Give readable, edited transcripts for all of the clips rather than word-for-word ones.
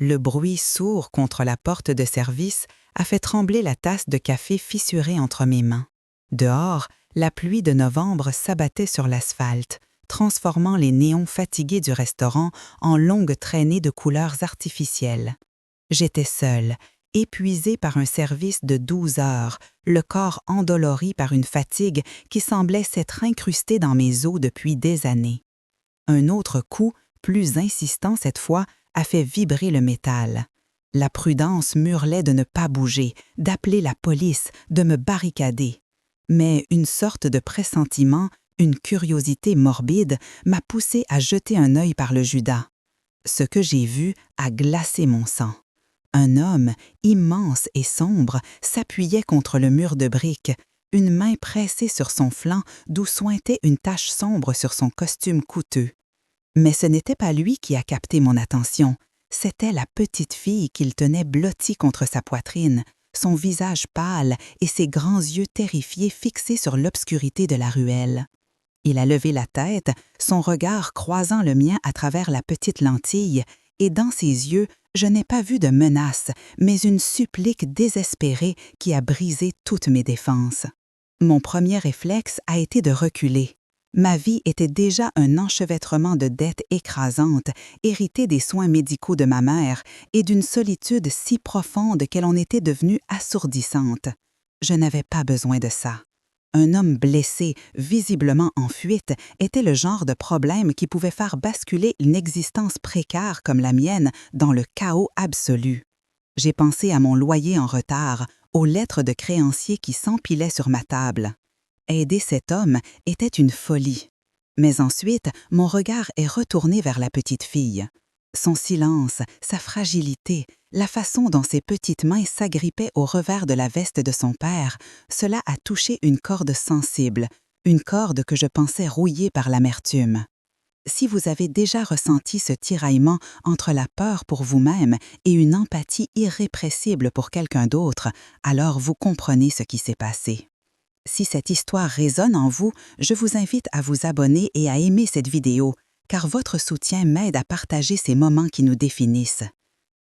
Le bruit sourd contre la porte de service a fait trembler la tasse de café fissurée entre mes mains. Dehors, la pluie de novembre s'abattait sur l'asphalte, transformant les néons fatigués du restaurant en longues traînées de couleurs artificielles. J'étais seule, épuisée par un service de 12 heures, le corps endolori par une fatigue qui semblait s'être incrustée dans mes os depuis des années. Un autre coup, plus insistant cette fois, a fait vibrer le métal. La prudence m'hurlait de ne pas bouger, d'appeler la police, de me barricader. Mais une sorte de pressentiment, une curiosité morbide, m'a poussé à jeter un œil par le judas. Ce que j'ai vu a glacé mon sang. Un homme, immense et sombre, s'appuyait contre le mur de briques, une main pressée sur son flanc d'où suintait une tache sombre sur son costume coûteux. Mais ce n'était pas lui qui a capté mon attention, c'était la petite fille qu'il tenait blottie contre sa poitrine, son visage pâle et ses grands yeux terrifiés fixés sur l'obscurité de la ruelle. Il a levé la tête, son regard croisant le mien à travers la petite lentille, et dans ses yeux, je n'ai pas vu de menace, mais une supplique désespérée qui a brisé toutes mes défenses. Mon premier réflexe a été de reculer. Ma vie était déjà un enchevêtrement de dettes écrasantes, héritées des soins médicaux de ma mère et d'une solitude si profonde qu'elle en était devenue assourdissante. Je n'avais pas besoin de ça. Un homme blessé, visiblement en fuite, était le genre de problème qui pouvait faire basculer une existence précaire comme la mienne dans le chaos absolu. J'ai pensé à mon loyer en retard, aux lettres de créanciers qui s'empilaient sur ma table. Aider cet homme était une folie. Mais ensuite, mon regard est retourné vers la petite fille. Son silence, sa fragilité, la façon dont ses petites mains s'agrippaient au revers de la veste de son père, cela a touché une corde sensible, une corde que je pensais rouillée par l'amertume. Si vous avez déjà ressenti ce tiraillement entre la peur pour vous-même et une empathie irrépressible pour quelqu'un d'autre, alors vous comprenez ce qui s'est passé. Si cette histoire résonne en vous, je vous invite à vous abonner et à aimer cette vidéo, car votre soutien m'aide à partager ces moments qui nous définissent.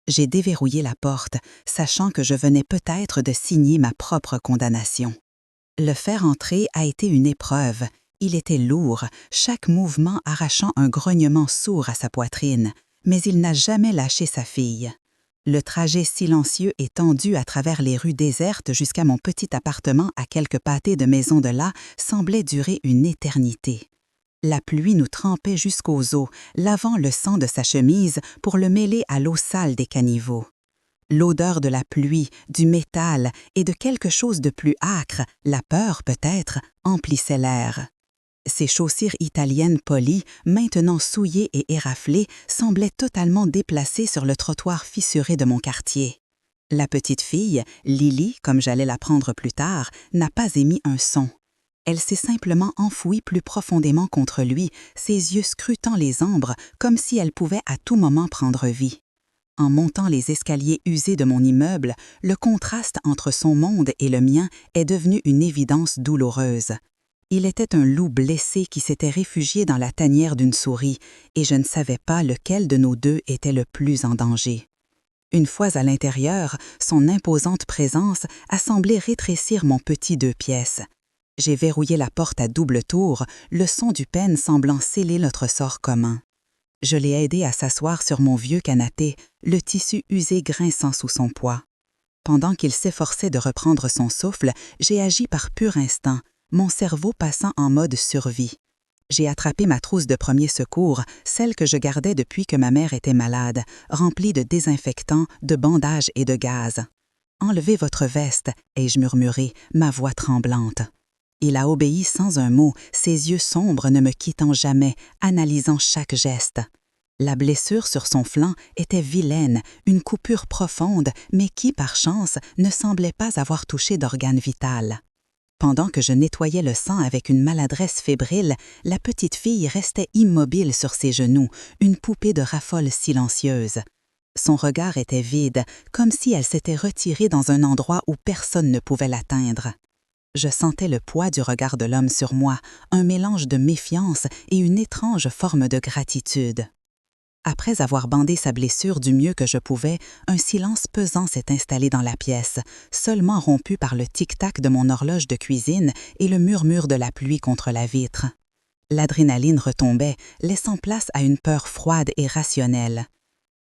J'ai déverrouillé la porte, sachant que je venais peut-être de signer ma propre condamnation. Le faire entrer a été une épreuve. Il était lourd, chaque mouvement arrachant un grognement sourd à sa poitrine, mais il n'a jamais lâché sa fille. Le trajet silencieux et tendu à travers les rues désertes jusqu'à mon petit appartement à quelques pâtés de maison de là semblait durer une éternité. La pluie nous trempait jusqu'aux os, lavant le sang de sa chemise pour le mêler à l'eau sale des caniveaux. L'odeur de la pluie, du métal et de quelque chose de plus âcre, la peur peut-être, emplissait l'air. Ses chaussures italiennes polies, maintenant souillées et éraflées, semblaient totalement déplacées sur le trottoir fissuré de mon quartier. La petite fille, Lily, comme j'allais l'apprendre plus tard, n'a pas émis un son. Elle s'est simplement enfouie plus profondément contre lui, ses yeux scrutant les ombres comme si elle pouvait à tout moment prendre vie. En montant les escaliers usés de mon immeuble, le contraste entre son monde et le mien est devenu une évidence douloureuse. Il était un loup blessé qui s'était réfugié dans la tanière d'une souris, et je ne savais pas lequel de nos deux était le plus en danger. Une fois à l'intérieur, son imposante présence a semblé rétrécir mon petit 2 pièces. J'ai verrouillé la porte à double tour, le son du pêne semblant sceller notre sort commun. Je l'ai aidé à s'asseoir sur mon vieux canapé, le tissu usé grinçant sous son poids. Pendant qu'il s'efforçait de reprendre son souffle, j'ai agi par pur instinct, mon cerveau passant en mode survie. J'ai attrapé ma trousse de premier secours, celle que je gardais depuis que ma mère était malade, remplie de désinfectants, de bandages et de gaz. « Enlevez votre veste », ai-je murmuré, ma voix tremblante. Il a obéi sans un mot, ses yeux sombres ne me quittant jamais, analysant chaque geste. La blessure sur son flanc était vilaine, une coupure profonde, mais qui, par chance, ne semblait pas avoir touché d'organe vital. Pendant que je nettoyais le sang avec une maladresse fébrile, la petite fille restait immobile sur ses genoux, une poupée de raffoles silencieuse. Son regard était vide, comme si elle s'était retirée dans un endroit où personne ne pouvait l'atteindre. Je sentais le poids du regard de l'homme sur moi, un mélange de méfiance et une étrange forme de gratitude. Après avoir bandé sa blessure du mieux que je pouvais, un silence pesant s'est installé dans la pièce, seulement rompu par le tic-tac de mon horloge de cuisine et le murmure de la pluie contre la vitre. L'adrénaline retombait, laissant place à une peur froide et rationnelle.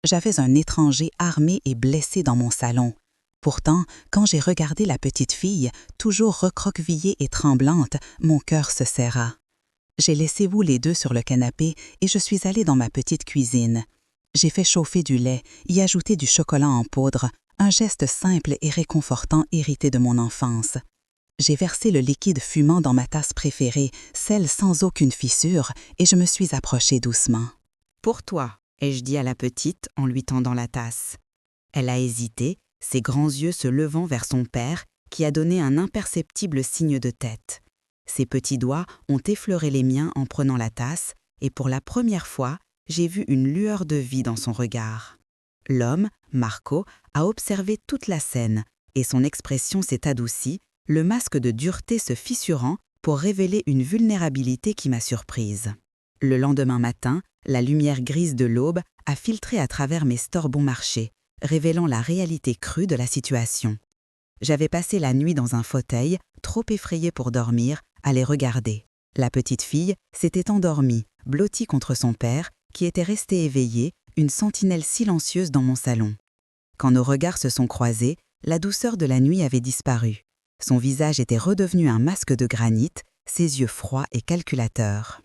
J'avais un étranger armé et blessé dans mon salon. Pourtant, quand j'ai regardé la petite fille, toujours recroquevillée et tremblante, mon cœur se serra. J'ai laissé vous les deux sur le canapé et je suis allée dans ma petite cuisine. J'ai fait chauffer du lait, y ajouter du chocolat en poudre, un geste simple et réconfortant hérité de mon enfance. J'ai versé le liquide fumant dans ma tasse préférée, celle sans aucune fissure, et je me suis approchée doucement. « Pour toi », ai-je dit à la petite en lui tendant la tasse. Elle a hésité, ses grands yeux se levant vers son père, qui a donné un imperceptible signe de tête. Ses petits doigts ont effleuré les miens en prenant la tasse, et pour la première fois, j'ai vu une lueur de vie dans son regard. L'homme, Marco, a observé toute la scène, et son expression s'est adoucie, le masque de dureté se fissurant pour révéler une vulnérabilité qui m'a surprise. Le lendemain matin, la lumière grise de l'aube a filtré à travers mes stores bon marché, révélant la réalité crue de la situation. J'avais passé la nuit dans un fauteuil, trop effrayée pour dormir, à les regarder. La petite fille s'était endormie, blottie contre son père, qui était resté éveillé, une sentinelle silencieuse dans mon salon. Quand nos regards se sont croisés, la douceur de la nuit avait disparu. Son visage était redevenu un masque de granit, ses yeux froids et calculateurs.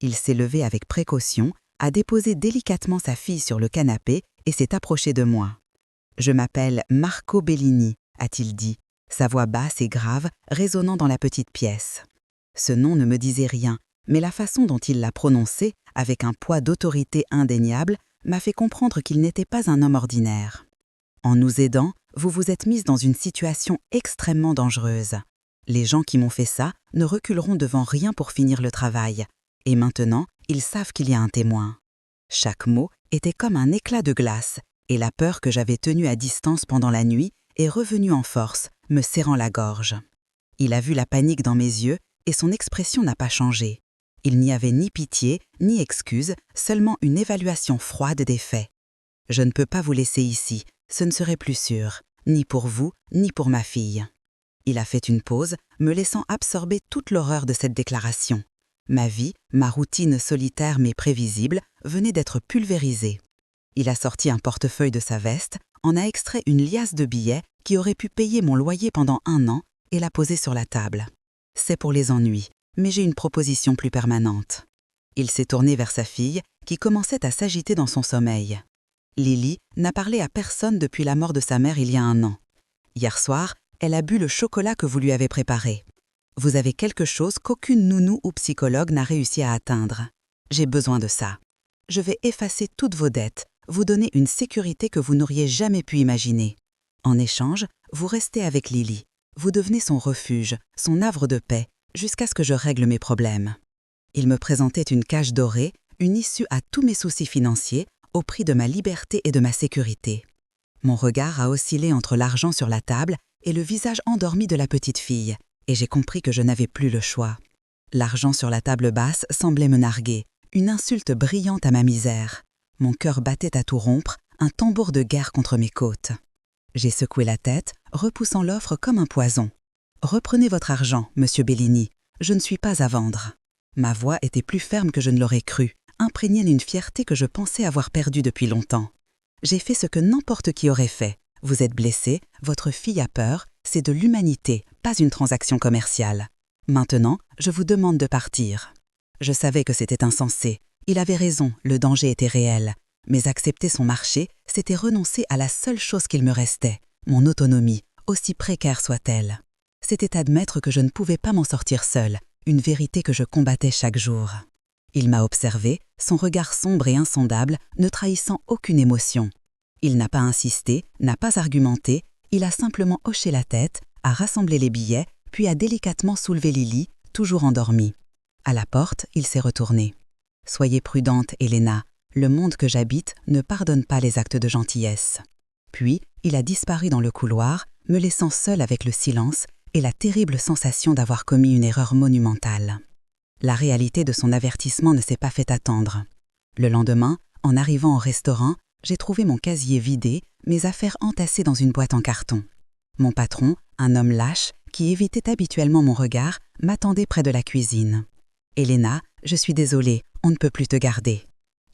Il s'est levé avec précaution, a déposé délicatement sa fille sur le canapé et s'est approché de moi. « Je m'appelle Marco Bellini », a-t-il dit, sa voix basse et grave résonnant dans la petite pièce. Ce nom ne me disait rien, mais la façon dont il l'a prononcé, avec un poids d'autorité indéniable, m'a fait comprendre qu'il n'était pas un homme ordinaire. En nous aidant, vous vous êtes mise dans une situation extrêmement dangereuse. Les gens qui m'ont fait ça ne reculeront devant rien pour finir le travail. Et maintenant, ils savent qu'il y a un témoin. Chaque mot était comme un éclat de glace, et la peur que j'avais tenue à distance pendant la nuit est revenue en force, me serrant la gorge. Il a vu la panique dans mes yeux et son expression n'a pas changé. Il n'y avait ni pitié, ni excuse, seulement une évaluation froide des faits. Je ne peux pas vous laisser ici, ce ne serait plus sûr, ni pour vous, ni pour ma fille. Il a fait une pause, me laissant absorber toute l'horreur de cette déclaration. Ma vie, ma routine solitaire mais prévisible, venait d'être pulvérisée. Il a sorti un portefeuille de sa veste, en a extrait une liasse de billets qui aurait pu payer mon loyer pendant 1 an et l'a posée sur la table. C'est pour les ennuis, mais j'ai une proposition plus permanente. Il s'est tourné vers sa fille, qui commençait à s'agiter dans son sommeil. Lily n'a parlé à personne depuis la mort de sa mère il y a 1 an. Hier soir, elle a bu le chocolat que vous lui avez préparé. Vous avez quelque chose qu'aucune nounou ou psychologue n'a réussi à atteindre. J'ai besoin de ça. Je vais effacer toutes vos dettes, vous donner une sécurité que vous n'auriez jamais pu imaginer. En échange, vous restez avec Lily. Vous devenez son refuge, son havre de paix, jusqu'à ce que je règle mes problèmes. Il me présentait une cage dorée, une issue à tous mes soucis financiers, au prix de ma liberté et de ma sécurité. Mon regard a oscillé entre l'argent sur la table et le visage endormi de la petite fille, et j'ai compris que je n'avais plus le choix. L'argent sur la table basse semblait me narguer, une insulte brillante à ma misère. Mon cœur battait à tout rompre, un tambour de guerre contre mes côtes. J'ai secoué la tête, repoussant l'offre comme un poison. « Reprenez votre argent, monsieur Bellini, je ne suis pas à vendre. » Ma voix était plus ferme que je ne l'aurais cru, imprégnée d'une fierté que je pensais avoir perdue depuis longtemps. J'ai fait ce que n'importe qui aurait fait. Vous êtes blessé, votre fille a peur, c'est de l'humanité, pas une transaction commerciale. Maintenant, je vous demande de partir. Je savais que c'était insensé. Il avait raison, le danger était réel. Mais accepter son marché, c'était renoncer à la seule chose qu'il me restait, mon autonomie, aussi précaire soit-elle. C'était admettre que je ne pouvais pas m'en sortir seule, une vérité que je combattais chaque jour. Il m'a observé, son regard sombre et insondable, ne trahissant aucune émotion. Il n'a pas insisté, n'a pas argumenté, il a simplement hoché la tête, a rassemblé les billets, puis a délicatement soulevé Lily, toujours endormie. À la porte, il s'est retourné. « Soyez prudente, Helena. Le monde que j'habite ne pardonne pas les actes de gentillesse. » Puis, il a disparu dans le couloir, me laissant seule avec le silence et la terrible sensation d'avoir commis une erreur monumentale. La réalité de son avertissement ne s'est pas fait attendre. Le lendemain, En arrivant au restaurant, j'ai trouvé mon casier vidé, mes affaires entassées dans une boîte en carton. Mon patron, un homme lâche, qui évitait habituellement mon regard, m'attendait près de la cuisine. « Elena, je suis désolée, on ne peut plus te garder. »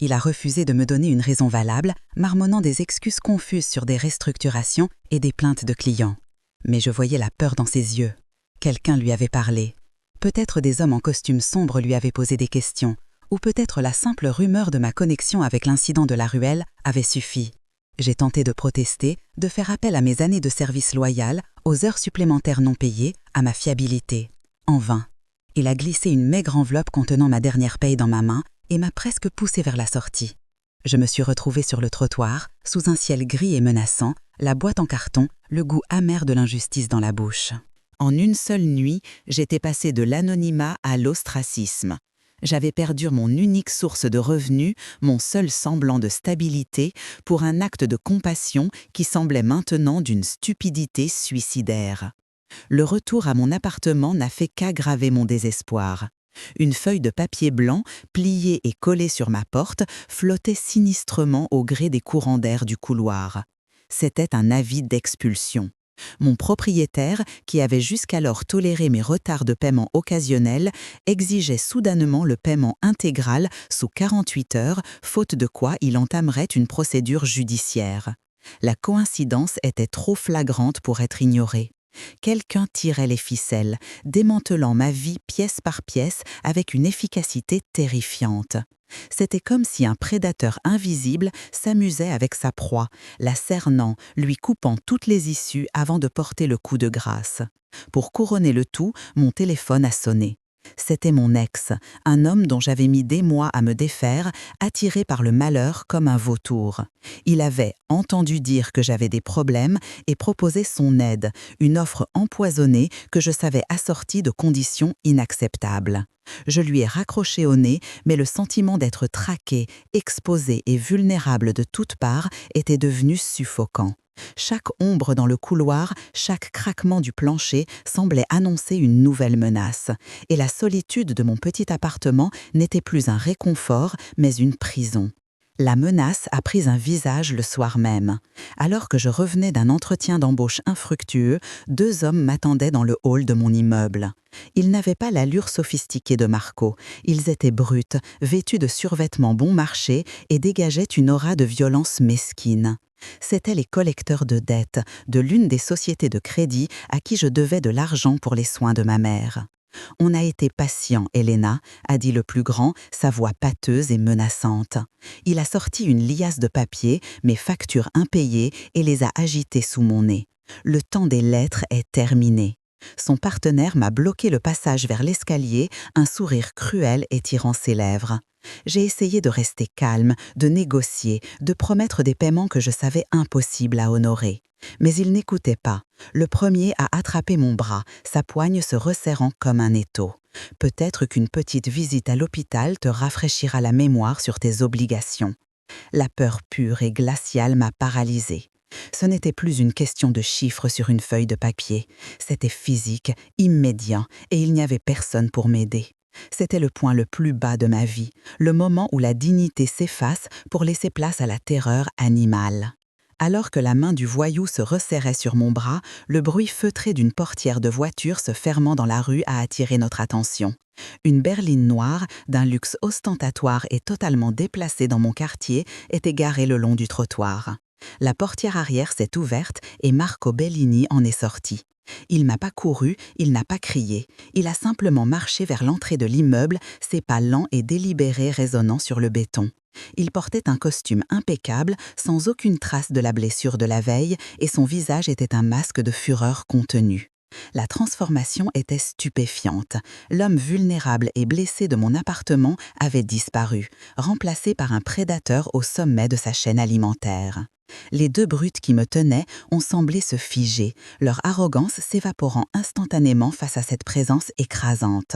Il a refusé de me donner une raison valable, marmonnant des excuses confuses sur des restructurations et des plaintes de clients. Mais je voyais la peur dans ses yeux. Quelqu'un lui avait parlé. Peut-être des hommes en costume sombre lui avaient posé des questions, ou peut-être la simple rumeur de ma connexion avec l'incident de la ruelle avait suffi. J'ai tenté de protester, de faire appel à mes années de service loyal, aux heures supplémentaires non payées, à ma fiabilité. En vain. Il a glissé une maigre enveloppe contenant ma dernière paye dans ma main et m'a presque poussé vers la sortie. Je me suis retrouvée sur le trottoir, sous un ciel gris et menaçant, la boîte en carton, le goût amer de l'injustice dans la bouche. En une seule nuit, j'étais passée de l'anonymat à l'ostracisme. J'avais perdu mon unique source de revenus, mon seul semblant de stabilité, pour un acte de compassion qui semblait maintenant d'une stupidité suicidaire. Le retour à mon appartement n'a fait qu'aggraver mon désespoir. Une feuille de papier blanc, pliée et collée sur ma porte, flottait sinistrement au gré des courants d'air du couloir. C'était un avis d'expulsion. Mon propriétaire, qui avait jusqu'alors toléré mes retards de paiement occasionnels, exigeait soudainement le paiement intégral sous 48 heures, faute de quoi il entamerait une procédure judiciaire. La coïncidence était trop flagrante pour être ignorée. Quelqu'un tirait les ficelles, démantelant ma vie pièce par pièce avec une efficacité terrifiante. C'était comme si un prédateur invisible s'amusait avec sa proie, la cernant, lui coupant toutes les issues avant de porter le coup de grâce. Pour couronner le tout, mon téléphone a sonné. C'était mon ex, un homme dont j'avais mis des mois à me défaire, attiré par le malheur comme un vautour. Il avait entendu dire que j'avais des problèmes et proposé son aide, une offre empoisonnée que je savais assortie de conditions inacceptables. Je lui ai raccroché au nez, mais le sentiment d'être traqué, exposé et vulnérable de toutes parts était devenu suffocant. Chaque ombre dans le couloir, chaque craquement du plancher semblait annoncer une nouvelle menace. Et la solitude de mon petit appartement n'était plus un réconfort, mais une prison. La menace a pris un visage le soir même. Alors que je revenais d'un entretien d'embauche infructueux, 2 hommes m'attendaient dans le hall de mon immeuble. Ils n'avaient pas l'allure sophistiquée de Marco. Ils étaient bruts, vêtus de survêtements bon marché et dégageaient une aura de violence mesquine. C'étaient les collecteurs de dettes de l'une des sociétés de crédit à qui je devais de l'argent pour les soins de ma mère. « On a été patient, Elena », a dit le plus grand, sa voix pâteuse et menaçante. Il a sorti une liasse de papier, mes factures impayées, et les a agitées sous mon nez. Le temps des lettres est terminé. Son partenaire m'a bloqué le passage vers l'escalier, un sourire cruel étirant ses lèvres. J'ai essayé de rester calme, de négocier, de promettre des paiements que je savais impossibles à honorer. Mais il n'écoutait pas. Le premier a attrapé mon bras, sa poigne se resserrant comme un étau. Peut-être qu'une petite visite à l'hôpital te rafraîchira la mémoire sur tes obligations. La peur pure et glaciale m'a paralysée. Ce n'était plus une question de chiffres sur une feuille de papier. C'était physique, immédiat, et il n'y avait personne pour m'aider. C'était le point le plus bas de ma vie, le moment où la dignité s'efface pour laisser place à la terreur animale. Alors que la main du voyou se resserrait sur mon bras, le bruit feutré d'une portière de voiture se fermant dans la rue a attiré notre attention. Une berline noire, d'un luxe ostentatoire et totalement déplacée dans mon quartier, était garée le long du trottoir. La portière arrière s'est ouverte et Marco Bellini en est sorti. Il n'a pas couru, il n'a pas crié. Il a simplement marché vers l'entrée de l'immeuble, ses pas lents et délibérés résonnant sur le béton. Il portait un costume impeccable, sans aucune trace de la blessure de la veille, et son visage était un masque de fureur contenue. La transformation était stupéfiante. L'homme vulnérable et blessé de mon appartement avait disparu, remplacé par un prédateur au sommet de sa chaîne alimentaire. Les 2 brutes qui me tenaient ont semblé se figer, leur arrogance s'évaporant instantanément face à cette présence écrasante.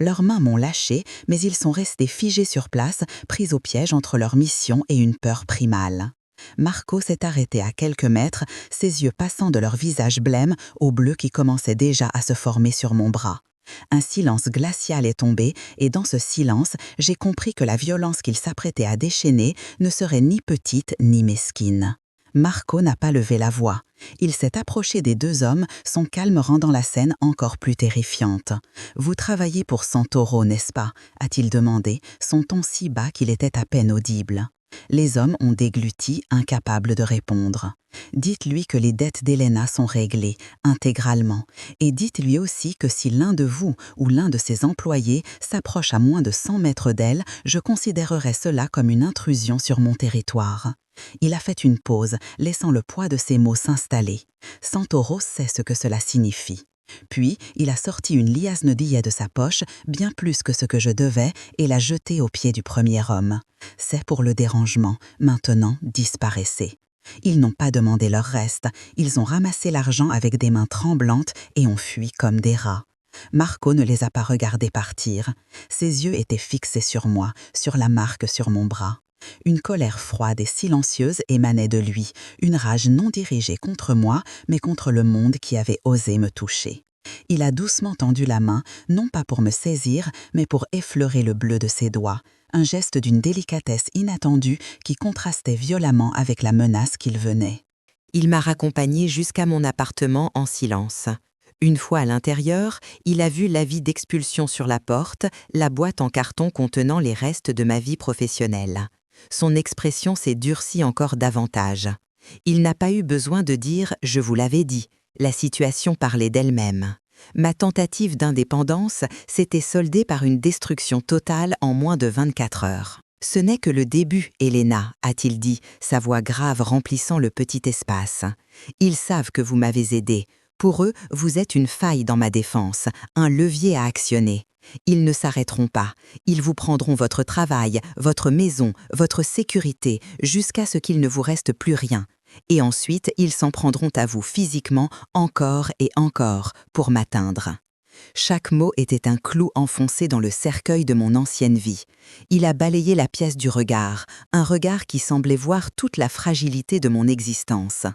Leurs mains m'ont lâché, mais ils sont restés figés sur place, pris au piège entre leur mission et une peur primale. Marco s'est arrêté à quelques mètres, ses yeux passant de leur visage blême au bleu qui commençait déjà à se former sur mon bras. Un silence glacial est tombé et dans ce silence, j'ai compris que la violence qu'il s'apprêtait à déchaîner ne serait ni petite ni mesquine. Marco n'a pas levé la voix. Il s'est approché des deux hommes, son calme rendant la scène encore plus terrifiante. « Vous travaillez pour Santoro, n'est-ce pas » a-t-il demandé, son ton si bas qu'il était à peine audible. Les hommes ont dégluti, incapables de répondre. Dites-lui que les dettes d'Elena sont réglées, intégralement, et dites-lui aussi que si l'un de vous ou l'un de ses employés s'approche à moins de 100 mètres d'elle, je considérerai cela comme une intrusion sur mon territoire. Il a fait une pause, laissant le poids de ses mots s'installer. Santoro sait ce que cela signifie. Puis, il a sorti une liasse de billets de sa poche, bien plus que ce que je devais, et l'a jetée aux pieds du premier homme. C'est pour le dérangement. Maintenant, disparaissez. Ils n'ont pas demandé leur reste. Ils ont ramassé l'argent avec des mains tremblantes et ont fui comme des rats. Marco ne les a pas regardés partir. Ses yeux étaient fixés sur moi, sur la marque sur mon bras. Une colère froide et silencieuse émanait de lui, une rage non dirigée contre moi, mais contre le monde qui avait osé me toucher. Il a doucement tendu la main, non pas pour me saisir, mais pour effleurer le bleu de ses doigts, un geste d'une délicatesse inattendue qui contrastait violemment avec la menace qu'il venait. Il m'a raccompagnée jusqu'à mon appartement en silence. Une fois à l'intérieur, il a vu l'avis d'expulsion sur la porte, la boîte en carton contenant les restes de ma vie professionnelle. Son expression s'est durcie encore davantage. Il n'a pas eu besoin de dire « je vous l'avais dit ». La situation parlait d'elle-même. Ma tentative d'indépendance s'était soldée par une destruction totale en moins de 24 heures. « Ce n'est que le début, Elena », a-t-il dit, sa voix grave remplissant le petit espace. « Ils savent que vous m'avez aidé. Pour eux, vous êtes une faille dans ma défense, un levier à actionner. Ils ne s'arrêteront pas. Ils vous prendront votre travail, votre maison, votre sécurité, jusqu'à ce qu'il ne vous reste plus rien. Et ensuite, ils s'en prendront à vous physiquement encore et encore pour m'atteindre. » Chaque mot était un clou enfoncé dans le cercueil de mon ancienne vie. Il a balayé la pièce du regard, un regard qui semblait voir toute la fragilité de mon existence.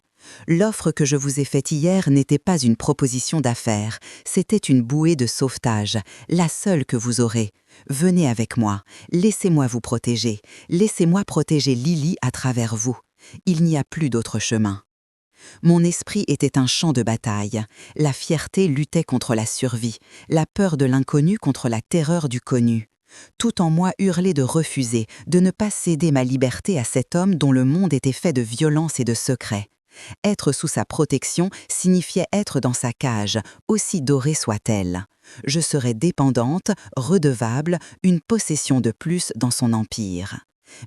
L'offre que je vous ai faite hier n'était pas une proposition d'affaires, c'était une bouée de sauvetage, la seule que vous aurez. Venez avec moi, laissez-moi vous protéger, laissez-moi protéger Lily à travers vous. Il n'y a plus d'autre chemin. Mon esprit était un champ de bataille. La fierté luttait contre la survie, la peur de l'inconnu contre la terreur du connu. Tout en moi hurlait de refuser, de ne pas céder ma liberté à cet homme dont le monde était fait de violence et de secrets. Être sous sa protection signifiait être dans sa cage, aussi dorée soit-elle. Je serais dépendante, redevable, une possession de plus dans son empire.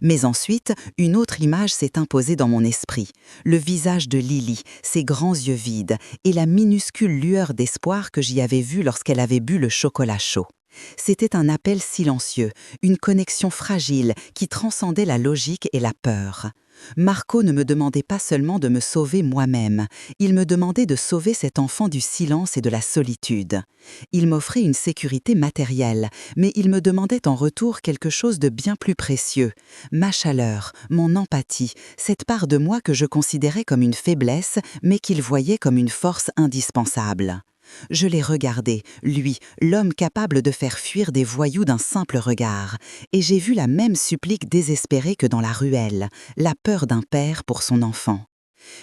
Mais ensuite, une autre image s'est imposée dans mon esprit, le visage de Lily, ses grands yeux vides et la minuscule lueur d'espoir que j'y avais vue lorsqu'elle avait bu le chocolat chaud. C'était un appel silencieux, une connexion fragile qui transcendait la logique et la peur. Marco ne me demandait pas seulement de me sauver moi-même, il me demandait de sauver cet enfant du silence et de la solitude. Il m'offrait une sécurité matérielle, mais il me demandait en retour quelque chose de bien plus précieux, ma chaleur, mon empathie, cette part de moi que je considérais comme une faiblesse, mais qu'il voyait comme une force indispensable. Je l'ai regardé, lui, l'homme capable de faire fuir des voyous d'un simple regard, et j'ai vu la même supplique désespérée que dans la ruelle, la peur d'un père pour son enfant.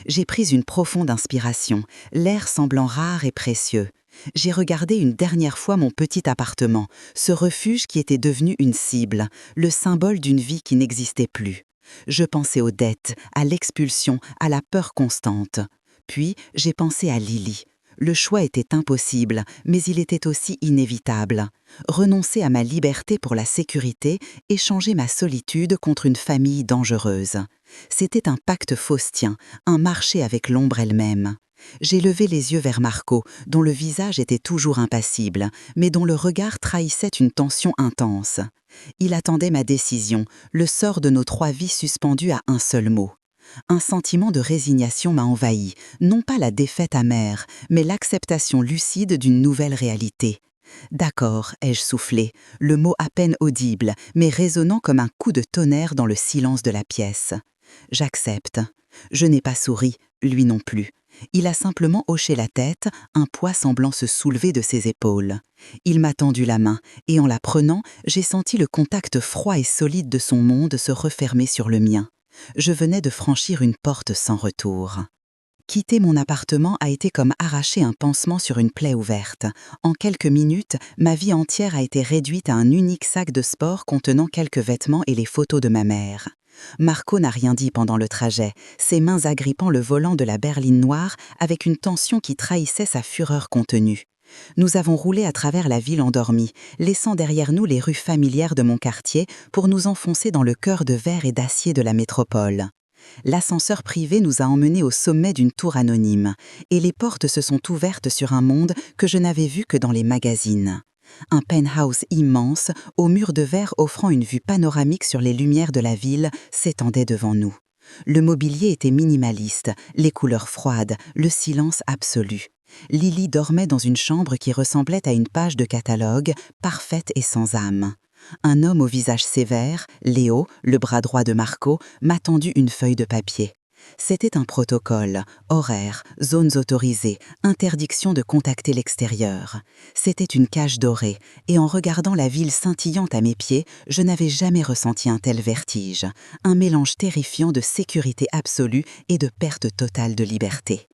J'ai pris une profonde inspiration, l'air semblant rare et précieux. J'ai regardé une dernière fois mon petit appartement, ce refuge qui était devenu une cible, le symbole d'une vie qui n'existait plus. Je pensais aux dettes, à l'expulsion, à la peur constante. Puis j'ai pensé à Lily. Le choix était impossible, mais il était aussi inévitable. Renoncer à ma liberté pour la sécurité, échanger ma solitude contre une famille dangereuse. C'était un pacte faustien, un marché avec l'ombre elle-même. J'ai levé les yeux vers Marco, dont le visage était toujours impassible, mais dont le regard trahissait une tension intense. Il attendait ma décision, le sort de nos 3 vies suspendues à un seul mot. Un sentiment de résignation m'a envahi, non pas la défaite amère, mais l'acceptation lucide d'une nouvelle réalité. « D'accord », ai-je soufflé, le mot à peine audible, mais résonnant comme un coup de tonnerre dans le silence de la pièce. « J'accepte. » Je n'ai pas souri, lui non plus. Il a simplement hoché la tête, un poids semblant se soulever de ses épaules. Il m'a tendu la main, et en la prenant, j'ai senti le contact froid et solide de son monde se refermer sur le mien. Je venais de franchir une porte sans retour. Quitter mon appartement a été comme arracher un pansement sur une plaie ouverte. En quelques minutes, ma vie entière a été réduite à un unique sac de sport contenant quelques vêtements et les photos de ma mère. Marco n'a rien dit pendant le trajet, ses mains agrippant le volant de la berline noire avec une tension qui trahissait sa fureur contenue. Nous avons roulé à travers la ville endormie, laissant derrière nous les rues familières de mon quartier pour nous enfoncer dans le cœur de verre et d'acier de la métropole. L'ascenseur privé nous a emmenés au sommet d'une tour anonyme, et les portes se sont ouvertes sur un monde que je n'avais vu que dans les magazines. Un penthouse immense, aux murs de verre offrant une vue panoramique sur les lumières de la ville, s'étendait devant nous. Le mobilier était minimaliste, les couleurs froides, le silence absolu. Lily dormait dans une chambre qui ressemblait à une page de catalogue, parfaite et sans âme. Un homme au visage sévère, Léo, le bras droit de Marco, m'a tendu une feuille de papier. C'était un protocole, horaires, zones autorisées, interdiction de contacter l'extérieur. C'était une cage dorée, et en regardant la ville scintillante à mes pieds, je n'avais jamais ressenti un tel vertige, un mélange terrifiant de sécurité absolue et de perte totale de liberté.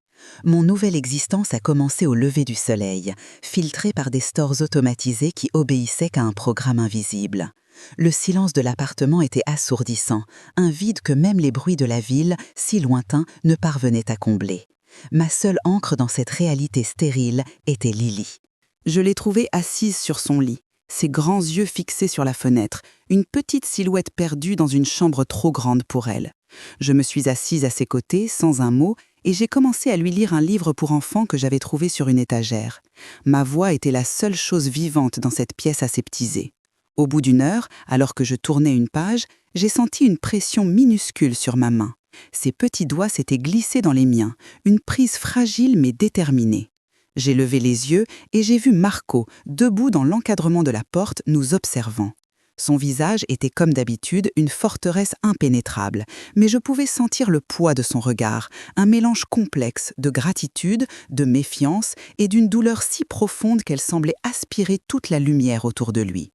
Mon nouvelle existence a commencé au lever du soleil, filtrée par des stores automatisés qui obéissaient qu'à un programme invisible. Le silence de l'appartement était assourdissant, un vide que même les bruits de la ville, si lointains, ne parvenaient à combler. Ma seule ancre dans cette réalité stérile était Lily. Je l'ai trouvée assise sur son lit, ses grands yeux fixés sur la fenêtre, une petite silhouette perdue dans une chambre trop grande pour elle. Je me suis assise à ses côtés, sans un mot, et j'ai commencé à lui lire un livre pour enfants que j'avais trouvé sur une étagère. Ma voix était la seule chose vivante dans cette pièce aseptisée. Au bout d'une heure, alors que je tournais une page, j'ai senti une pression minuscule sur ma main. Ses petits doigts s'étaient glissés dans les miens, une prise fragile mais déterminée. J'ai levé les yeux et j'ai vu Marco, debout dans l'encadrement de la porte, nous observant. Son visage était comme d'habitude une forteresse impénétrable, mais je pouvais sentir le poids de son regard, un mélange complexe de gratitude, de méfiance et d'une douleur si profonde qu'elle semblait aspirer toute la lumière autour de lui.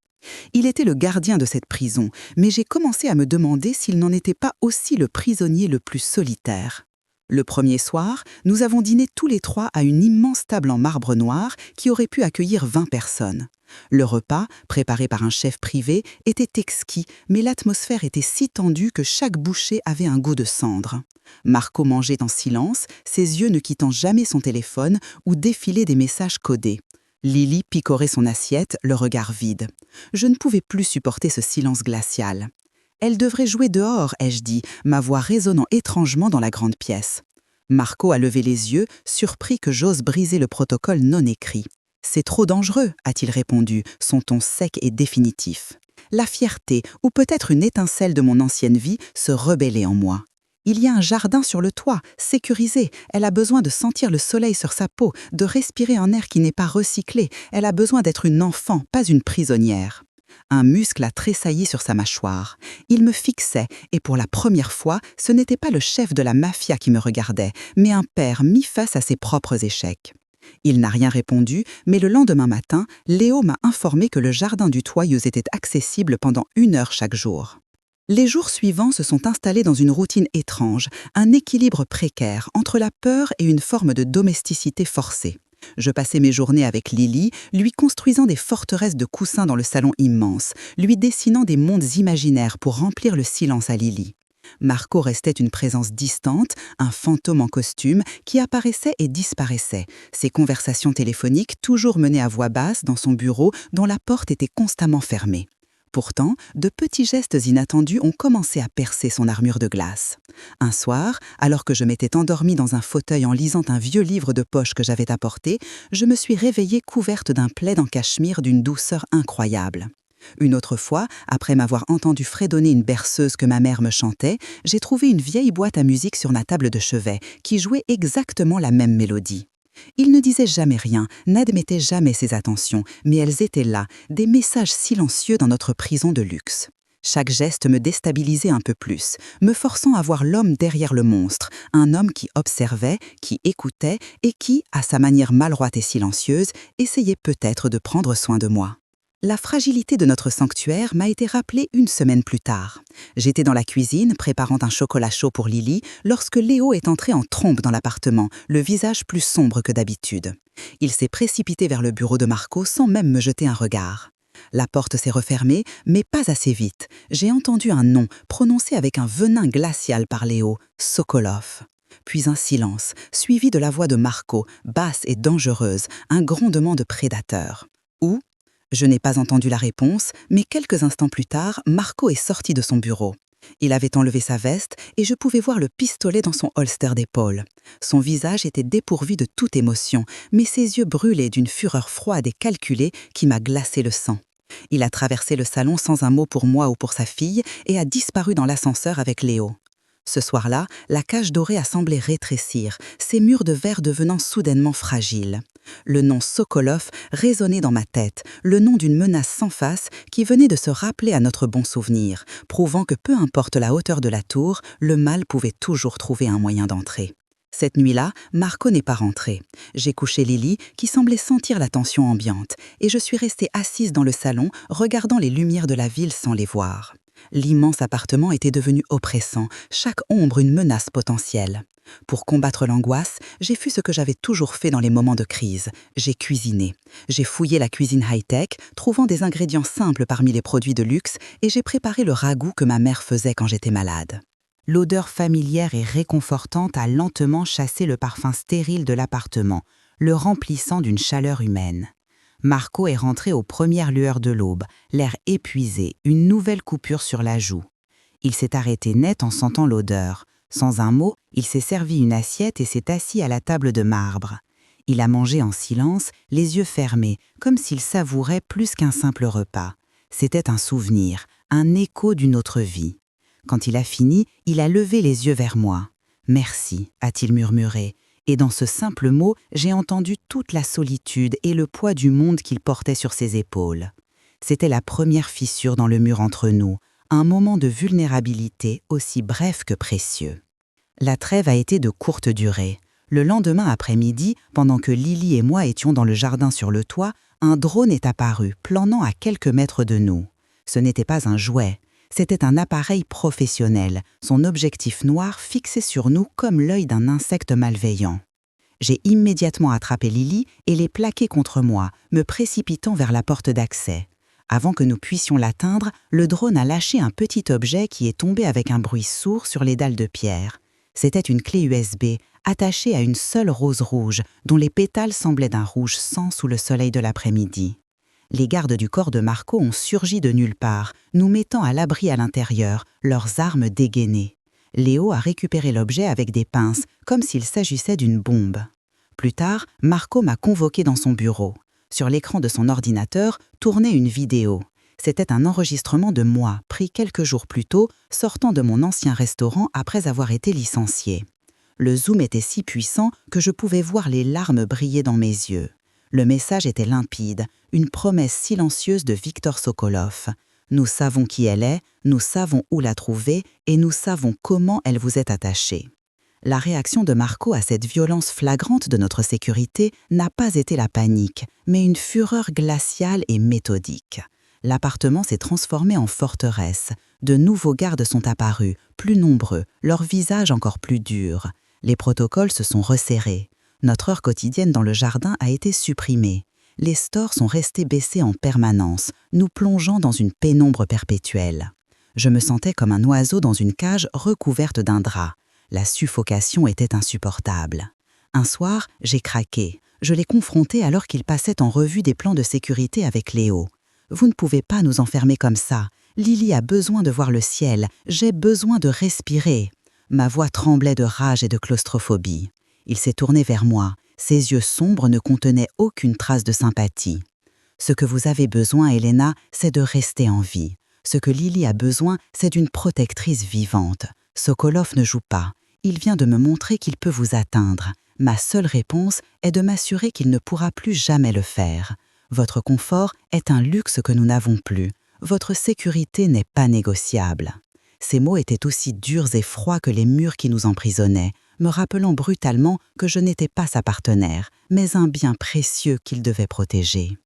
Il était le gardien de cette prison, mais j'ai commencé à me demander s'il n'en était pas aussi le prisonnier le plus solitaire. Le premier soir, nous avons dîné tous les trois à une immense table en marbre noir qui aurait pu accueillir 20 personnes. Le repas, préparé par un chef privé, était exquis, mais l'atmosphère était si tendue que chaque bouchée avait un goût de cendre. Marco mangeait en silence, ses yeux ne quittant jamais son téléphone ou défilaient des messages codés. Lily picorait son assiette, le regard vide. Je ne pouvais plus supporter ce silence glacial. « Elle devrait jouer dehors », ai-je dit, ma voix résonnant étrangement dans la grande pièce. Marco a levé les yeux, surpris que j'ose briser le protocole non écrit. « C'est trop dangereux », a-t-il répondu, son ton sec et définitif. La fierté, ou peut-être une étincelle de mon ancienne vie, se rebellait en moi. Il y a un jardin sur le toit, sécurisé. Elle a besoin de sentir le soleil sur sa peau, de respirer un air qui n'est pas recyclé. Elle a besoin d'être une enfant, pas une prisonnière. Un muscle a tressailli sur sa mâchoire. Il me fixait, et pour la première fois, ce n'était pas le chef de la mafia qui me regardait, mais un père mis face à ses propres échecs. Il n'a rien répondu, mais le lendemain matin, Léo m'a informé que le jardin du Toyeuse était accessible pendant 1 heure chaque jour. Les jours suivants se sont installés dans une routine étrange, un équilibre précaire entre la peur et une forme de domesticité forcée. Je passais mes journées avec Lily, lui construisant des forteresses de coussins dans le salon immense, lui dessinant des mondes imaginaires pour remplir le silence à Lily. Marco restait une présence distante, un fantôme en costume qui apparaissait et disparaissait, ses conversations téléphoniques toujours menées à voix basse dans son bureau dont la porte était constamment fermée. Pourtant, de petits gestes inattendus ont commencé à percer son armure de glace. Un soir, alors que je m'étais endormie dans un fauteuil en lisant un vieux livre de poche que j'avais apporté, je me suis réveillée couverte d'un plaid en cachemire d'une douceur incroyable. Une autre fois, après m'avoir entendu fredonner une berceuse que ma mère me chantait, j'ai trouvé une vieille boîte à musique sur ma table de chevet qui jouait exactement la même mélodie. Il ne disait jamais rien, n'admettait jamais ses attentions, mais elles étaient là, des messages silencieux dans notre prison de luxe. Chaque geste me déstabilisait un peu plus, me forçant à voir l'homme derrière le monstre, un homme qui observait, qui écoutait et qui, à sa manière maladroite et silencieuse, essayait peut-être de prendre soin de moi. La fragilité de notre sanctuaire m'a été rappelée une semaine plus tard. J'étais dans la cuisine, préparant un chocolat chaud pour Lily, lorsque Léo est entré en trombe dans l'appartement, le visage plus sombre que d'habitude. Il s'est précipité vers le bureau de Marco sans même me jeter un regard. La porte s'est refermée, mais pas assez vite. J'ai entendu un nom prononcé avec un venin glacial par Léo, Sokolov. Puis un silence, suivi de la voix de Marco, basse et dangereuse, un grondement de prédateur. Où ? Je n'ai pas entendu la réponse, mais quelques instants plus tard, Marco est sorti de son bureau. Il avait enlevé sa veste et je pouvais voir le pistolet dans son holster d'épaule. Son visage était dépourvu de toute émotion, mais ses yeux brûlaient d'une fureur froide et calculée qui m'a glacé le sang. Il a traversé le salon sans un mot pour moi ou pour sa fille et a disparu dans l'ascenseur avec Léo. Ce soir-là, la cage dorée a semblé rétrécir, ses murs de verre devenant soudainement fragiles. Le nom Sokolov résonnait dans ma tête, le nom d'une menace sans face qui venait de se rappeler à notre bon souvenir, prouvant que peu importe la hauteur de la tour, le mal pouvait toujours trouver un moyen d'entrer. Cette nuit-là, Marco n'est pas rentré. J'ai couché Lily, qui semblait sentir la tension ambiante, et je suis restée assise dans le salon, regardant les lumières de la ville sans les voir. L'immense appartement était devenu oppressant, chaque ombre une menace potentielle. Pour combattre l'angoisse, j'ai fait ce que j'avais toujours fait dans les moments de crise. J'ai cuisiné. J'ai fouillé la cuisine high-tech, trouvant des ingrédients simples parmi les produits de luxe, et j'ai préparé le ragoût que ma mère faisait quand j'étais malade. L'odeur familière et réconfortante a lentement chassé le parfum stérile de l'appartement, le remplissant d'une chaleur humaine. Marco est rentré aux premières lueurs de l'aube, l'air épuisé, une nouvelle coupure sur la joue. Il s'est arrêté net en sentant l'odeur. Sans un mot, il s'est servi une assiette et s'est assis à la table de marbre. Il a mangé en silence, les yeux fermés, comme s'il savourait plus qu'un simple repas. C'était un souvenir, un écho d'une autre vie. Quand il a fini, il a levé les yeux vers moi. « Merci », a-t-il murmuré. Et dans ce simple mot, j'ai entendu toute la solitude et le poids du monde qu'il portait sur ses épaules. C'était la première fissure dans le mur entre nous, un moment de vulnérabilité aussi bref que précieux. La trêve a été de courte durée. Le lendemain après-midi, pendant que Lily et moi étions dans le jardin sur le toit, un drone est apparu, planant à quelques mètres de nous. Ce n'était pas un jouet. C'était un appareil professionnel, son objectif noir fixé sur nous comme l'œil d'un insecte malveillant. J'ai immédiatement attrapé Lily et l'ai plaquée contre moi, me précipitant vers la porte d'accès. Avant que nous puissions l'atteindre, le drone a lâché un petit objet qui est tombé avec un bruit sourd sur les dalles de pierre. C'était une clé USB, attachée à une seule rose rouge, dont les pétales semblaient d'un rouge sang sous le soleil de l'après-midi. Les gardes du corps de Marco ont surgi de nulle part, nous mettant à l'abri à l'intérieur, leurs armes dégainées. Léo a récupéré l'objet avec des pinces, comme s'il s'agissait d'une bombe. Plus tard, Marco m'a convoqué dans son bureau. Sur l'écran de son ordinateur tournait une vidéo. C'était un enregistrement de moi, pris quelques jours plus tôt, sortant de mon ancien restaurant après avoir été licencié. Le zoom était si puissant que je pouvais voir les larmes briller dans mes yeux. Le message était limpide, une promesse silencieuse de Viktor Sokolov. Nous savons qui elle est, nous savons où la trouver et nous savons comment elle vous est attachée. La réaction de Marco à cette violence flagrante de notre sécurité n'a pas été la panique, mais une fureur glaciale et méthodique. L'appartement s'est transformé en forteresse. De nouveaux gardes sont apparus, plus nombreux, leurs visages encore plus durs. Les protocoles se sont resserrés. Notre heure quotidienne dans le jardin a été supprimée. Les stores sont restés baissés en permanence, nous plongeant dans une pénombre perpétuelle. Je me sentais comme un oiseau dans une cage recouverte d'un drap. La suffocation était insupportable. Un soir, j'ai craqué. Je l'ai confronté alors qu'il passait en revue des plans de sécurité avec Léo. « Vous ne pouvez pas nous enfermer comme ça. Lily a besoin de voir le ciel. J'ai besoin de respirer. » Ma voix tremblait de rage et de claustrophobie. Il s'est tourné vers moi. Ses yeux sombres ne contenaient aucune trace de sympathie. « Ce que vous avez besoin, Elena, c'est de rester en vie. Ce que Lily a besoin, c'est d'une protectrice vivante. Sokolov ne joue pas. Il vient de me montrer qu'il peut vous atteindre. Ma seule réponse est de m'assurer qu'il ne pourra plus jamais le faire. Votre confort est un luxe que nous n'avons plus. Votre sécurité n'est pas négociable. » Ces mots étaient aussi durs et froids que les murs qui nous emprisonnaient, me rappelant brutalement que je n'étais pas sa partenaire, mais un bien précieux qu'il devait protéger.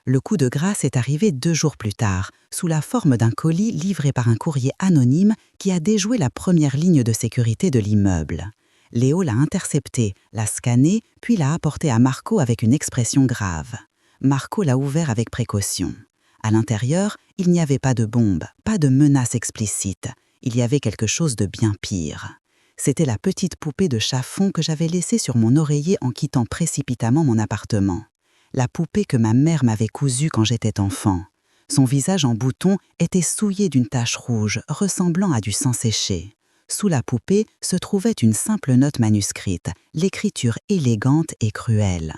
Le coup de grâce est arrivé 2 jours plus tard, sous la forme d'un colis livré par un courrier anonyme qui a déjoué la première ligne de sécurité de l'immeuble. Léo l'a intercepté, l'a scanné, puis l'a apporté à Marco avec une expression grave. Marco l'a ouvert avec précaution. À l'intérieur, il n'y avait pas de bombe, pas de menace explicite. Il y avait quelque chose de bien pire. C'était la petite poupée de Chaffon que j'avais laissée sur mon oreiller en quittant précipitamment mon appartement. La poupée que ma mère m'avait cousue quand j'étais enfant. Son visage en bouton était souillé d'une tache rouge, ressemblant à du sang séché. Sous la poupée se trouvait une simple note manuscrite, l'écriture élégante et cruelle.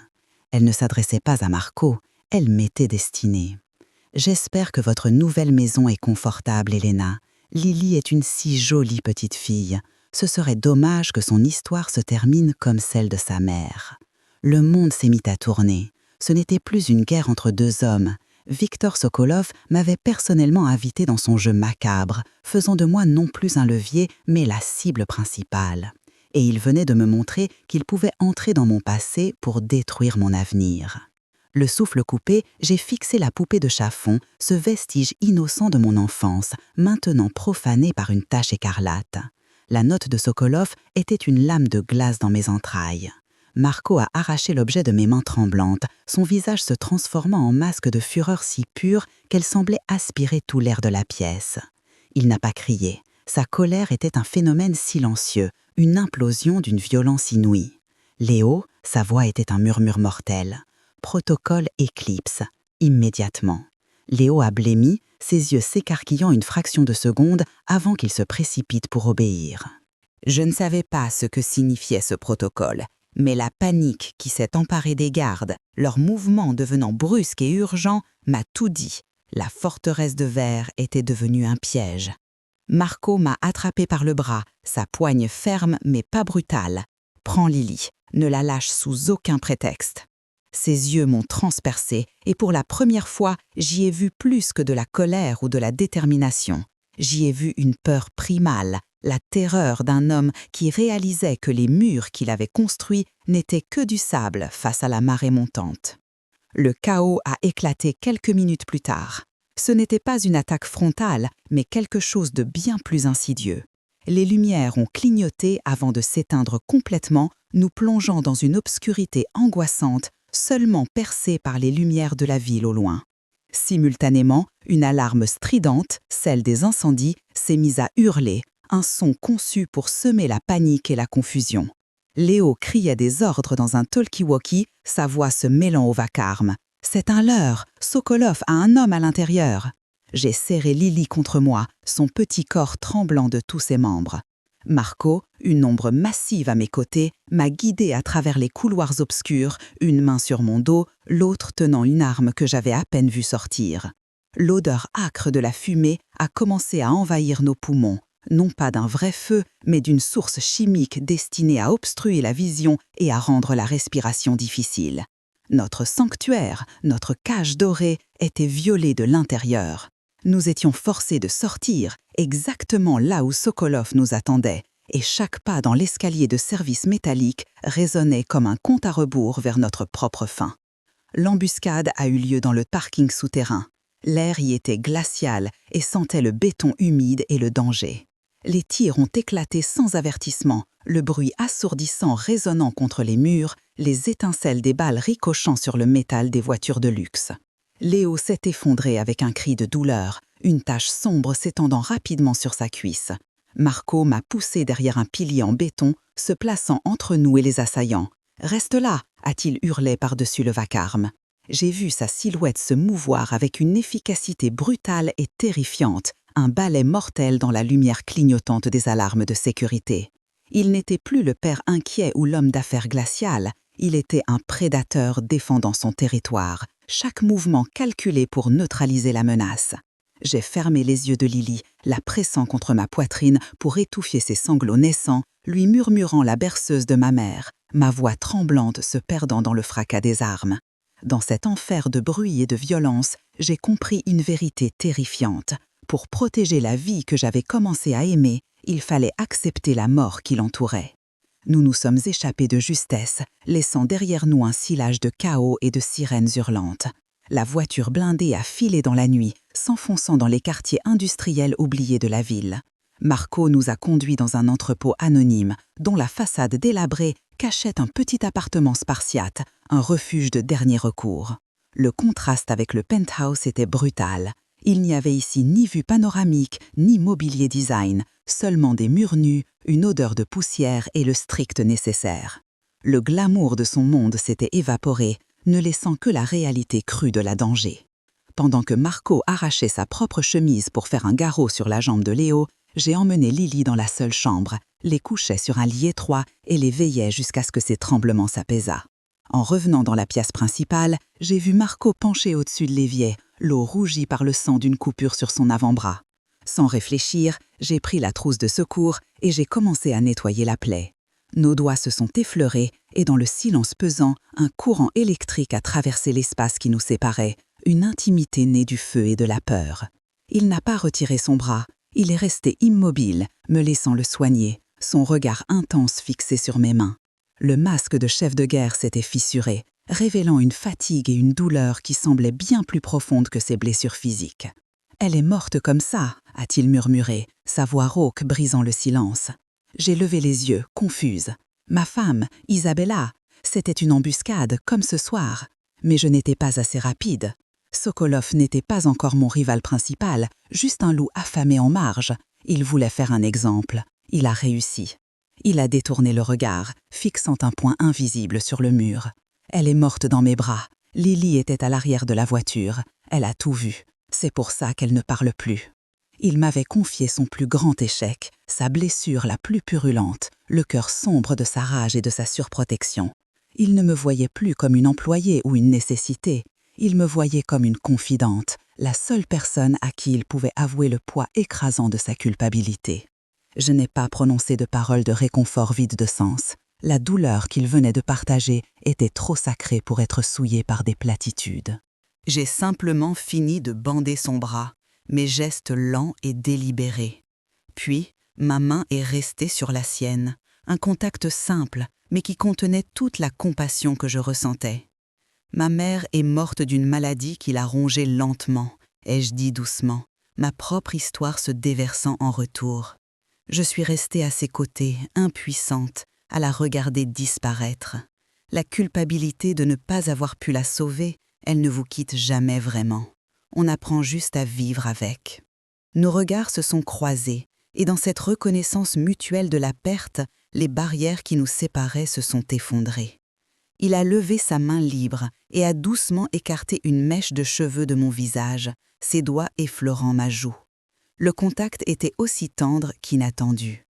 Elle ne s'adressait pas à Marco, elle m'était destinée. « J'espère que votre nouvelle maison est confortable, Elena. Lily est une si jolie petite fille. Ce serait dommage que son histoire se termine comme celle de sa mère. » Le monde s'est mis à tourner. Ce n'était plus une guerre entre 2 hommes. Victor Sokolov m'avait personnellement invité dans son jeu macabre, faisant de moi non plus un levier, mais la cible principale. Et il venait de me montrer qu'il pouvait entrer dans mon passé pour détruire mon avenir. Le souffle coupé, j'ai fixé la poupée de Chaffon, ce vestige innocent de mon enfance, maintenant profané par une tache écarlate. La note de Sokolov était une lame de glace dans mes entrailles. Marco a arraché l'objet de mes mains tremblantes, son visage se transformant en masque de fureur si pure qu'elle semblait aspirer tout l'air de la pièce. Il n'a pas crié. Sa colère était un phénomène silencieux, une implosion d'une violence inouïe. Léo, sa voix était un murmure mortel. Protocole éclipse, immédiatement. Léo a blêmi, ses yeux s'écarquillant une fraction de seconde avant qu'il se précipite pour obéir. Je ne savais pas ce que signifiait ce protocole, mais la panique qui s'est emparée des gardes, leur mouvement devenant brusque et urgent, m'a tout dit. La forteresse de verre était devenue un piège. Marco m'a attrapé par le bras, sa poigne ferme mais pas brutale. « Prends Lily, ne la lâche sous aucun prétexte. » Ses yeux m'ont transpercé et pour la première fois, j'y ai vu plus que de la colère ou de la détermination. J'y ai vu une peur primale, la terreur d'un homme qui réalisait que les murs qu'il avait construits n'étaient que du sable face à la marée montante. Le chaos a éclaté quelques minutes plus tard. Ce n'était pas une attaque frontale, mais quelque chose de bien plus insidieux. Les lumières ont clignoté avant de s'éteindre complètement, nous plongeant dans une obscurité angoissante, seulement percée par les lumières de la ville au loin. Simultanément, une alarme stridente, celle des incendies, s'est mise à hurler, un son conçu pour semer la panique et la confusion. Léo criait des ordres dans un talkie-walkie, sa voix se mêlant au vacarme. « C'est un leurre, Sokolov a un homme à l'intérieur !» J'ai serré Lily contre moi, son petit corps tremblant de tous ses membres. Marco, une ombre massive à mes côtés, m'a guidée à travers les couloirs obscurs, une main sur mon dos, l'autre tenant une arme que j'avais à peine vue sortir. L'odeur âcre de la fumée a commencé à envahir nos poumons, non pas d'un vrai feu, mais d'une source chimique destinée à obstruer la vision et à rendre la respiration difficile. Notre sanctuaire, notre cage dorée, était violée de l'intérieur. Nous étions forcés de sortir, exactement là où Sokolov nous attendait, et chaque pas dans l'escalier de service métallique résonnait comme un compte à rebours vers notre propre fin. L'embuscade a eu lieu dans le parking souterrain. L'air y était glacial et sentait le béton humide et le danger. Les tirs ont éclaté sans avertissement, le bruit assourdissant résonnant contre les murs, les étincelles des balles ricochant sur le métal des voitures de luxe. Léo s'est effondré avec un cri de douleur, une tache sombre s'étendant rapidement sur sa cuisse. Marco m'a poussé derrière un pilier en béton, se plaçant entre nous et les assaillants. « Reste là !» a-t-il hurlé par-dessus le vacarme. J'ai vu sa silhouette se mouvoir avec une efficacité brutale et terrifiante, un balai mortel dans la lumière clignotante des alarmes de sécurité. Il n'était plus le père inquiet ou l'homme d'affaires glacial, il était un prédateur défendant son territoire, chaque mouvement calculé pour neutraliser la menace. J'ai fermé les yeux de Lily, la pressant contre ma poitrine pour étouffer ses sanglots naissants, lui murmurant la berceuse de ma mère, ma voix tremblante se perdant dans le fracas des armes. Dans cet enfer de bruit et de violence, j'ai compris une vérité terrifiante. Pour protéger la vie que j'avais commencé à aimer, il fallait accepter la mort qui l'entourait. Nous nous sommes échappés de justesse, laissant derrière nous un sillage de chaos et de sirènes hurlantes. La voiture blindée a filé dans la nuit, s'enfonçant dans les quartiers industriels oubliés de la ville. Marco nous a conduits dans un entrepôt anonyme, dont la façade délabrée cachait un petit appartement spartiate, un refuge de dernier recours. Le contraste avec le penthouse était brutal. Il n'y avait ici ni vue panoramique, ni mobilier design, seulement des murs nus, une odeur de poussière et le strict nécessaire. Le glamour de son monde s'était évaporé, ne laissant que la réalité crue de la danger. Pendant que Marco arrachait sa propre chemise pour faire un garrot sur la jambe de Léo, j'ai emmené Lily dans la seule chambre, les couchais sur un lit étroit et les veillais jusqu'à ce que ses tremblements s'apaisent. En revenant dans la pièce principale, j'ai vu Marco penché au-dessus de l'évier, l'eau rougie par le sang d'une coupure sur son avant-bras. Sans réfléchir, j'ai pris la trousse de secours et j'ai commencé à nettoyer la plaie. Nos doigts se sont effleurés et dans le silence pesant, un courant électrique a traversé l'espace qui nous séparait, une intimité née du feu et de la peur. Il n'a pas retiré son bras, il est resté immobile, me laissant le soigner, son regard intense fixé sur mes mains. Le masque de chef de guerre s'était fissuré, révélant une fatigue et une douleur qui semblaient bien plus profondes que ses blessures physiques. « Elle est morte comme ça », a-t-il murmuré, sa voix rauque brisant le silence. J'ai levé les yeux, confuse. Ma femme, Isabella, c'était une embuscade, comme ce soir. Mais je n'étais pas assez rapide. Sokolov n'était pas encore mon rival principal, juste un loup affamé en marge. Il voulait faire un exemple. Il a réussi. Il a détourné le regard, fixant un point invisible sur le mur. Elle est morte dans mes bras. Lily était à l'arrière de la voiture. Elle a tout vu. C'est pour ça qu'elle ne parle plus. Il m'avait confié son plus grand échec, sa blessure la plus purulente, le cœur sombre de sa rage et de sa surprotection. Il ne me voyait plus comme une employée ou une nécessité. Il me voyait comme une confidente, la seule personne à qui il pouvait avouer le poids écrasant de sa culpabilité. Je n'ai pas prononcé de paroles de réconfort vides de sens. La douleur qu'il venait de partager était trop sacrée pour être souillée par des platitudes. J'ai simplement fini de bander son bras, mes gestes lents et délibérés. Puis, ma main est restée sur la sienne, un contact simple, mais qui contenait toute la compassion que je ressentais. Ma mère est morte d'une maladie qui l'a rongée lentement, ai-je dit doucement, ma propre histoire se déversant en retour. Je suis restée à ses côtés, impuissante, à la regarder disparaître. La culpabilité de ne pas avoir pu la sauver, elle ne vous quitte jamais vraiment. On apprend juste à vivre avec. Nos regards se sont croisés, et dans cette reconnaissance mutuelle de la perte, les barrières qui nous séparaient se sont effondrées. Il a levé sa main libre et a doucement écarté une mèche de cheveux de mon visage, ses doigts effleurant ma joue. Le contact était aussi tendre qu'inattendu.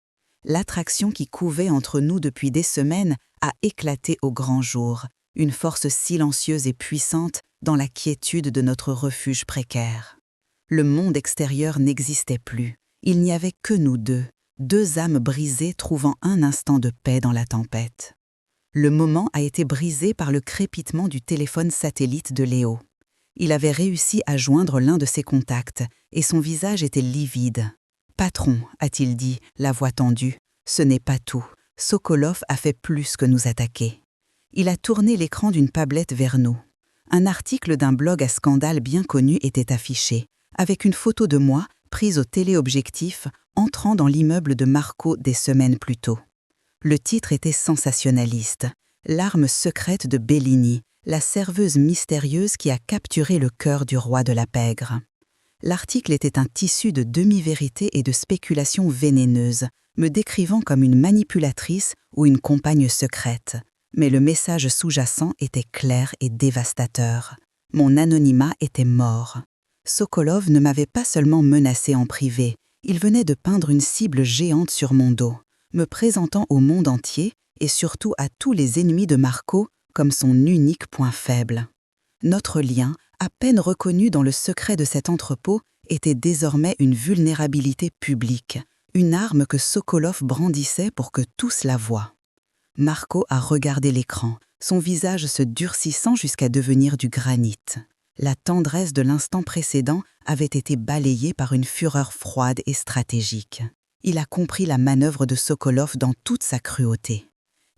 L'attraction qui couvait entre nous depuis des semaines a éclaté au grand jour, une force silencieuse et puissante dans la quiétude de notre refuge précaire. Le monde extérieur n'existait plus. Il n'y avait que nous deux âmes brisées trouvant un instant de paix dans la tempête. Le moment a été brisé par le crépitement du téléphone satellite de Léo. Il avait réussi à joindre l'un de ses contacts et son visage était livide. « Patron », a-t-il dit, la voix tendue, « ce n'est pas tout. Sokolov a fait plus que nous attaquer. » Il a tourné l'écran d'une tablette vers nous. Un article d'un blog à scandale bien connu était affiché, avec une photo de moi prise au téléobjectif entrant dans l'immeuble de Marco des semaines plus tôt. Le titre était sensationnaliste. L'arme secrète de Bellini, la serveuse mystérieuse qui a capturé le cœur du roi de la pègre. L'article était un tissu de demi-vérités et de spéculations vénéneuses, me décrivant comme une manipulatrice ou une compagne secrète. Mais le message sous-jacent était clair et dévastateur. Mon anonymat était mort. Sokolov ne m'avait pas seulement menacé en privé, il venait de peindre une cible géante sur mon dos, me présentant au monde entier et surtout à tous les ennemis de Marco comme son unique point faible. Notre lien, à peine reconnu dans le secret de cet entrepôt, était désormais une vulnérabilité publique, une arme que Sokolov brandissait pour que tous la voient. Marco a regardé l'écran, son visage se durcissant jusqu'à devenir du granit. La tendresse de l'instant précédent avait été balayée par une fureur froide et stratégique. Il a compris la manœuvre de Sokolov dans toute sa cruauté.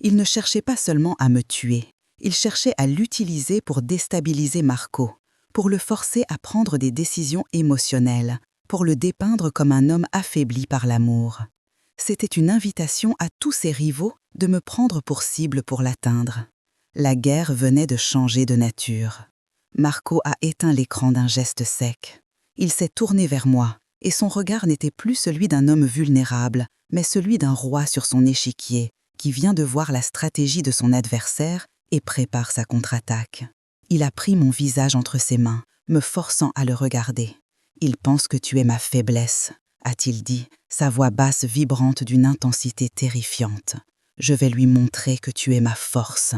Il ne cherchait pas seulement à me tuer, il cherchait à l'utiliser pour déstabiliser Marco, pour le forcer à prendre des décisions émotionnelles, pour le dépeindre comme un homme affaibli par l'amour. C'était une invitation à tous ses rivaux de me prendre pour cible pour l'atteindre. La guerre venait de changer de nature. Marco a éteint l'écran d'un geste sec. Il s'est tourné vers moi, et son regard n'était plus celui d'un homme vulnérable, mais celui d'un roi sur son échiquier, qui vient de voir la stratégie de son adversaire et prépare sa contre-attaque. Il a pris mon visage entre ses mains, me forçant à le regarder. « Il pense que tu es ma faiblesse », a-t-il dit, sa voix basse vibrante d'une intensité terrifiante. « Je vais lui montrer que tu es ma force. »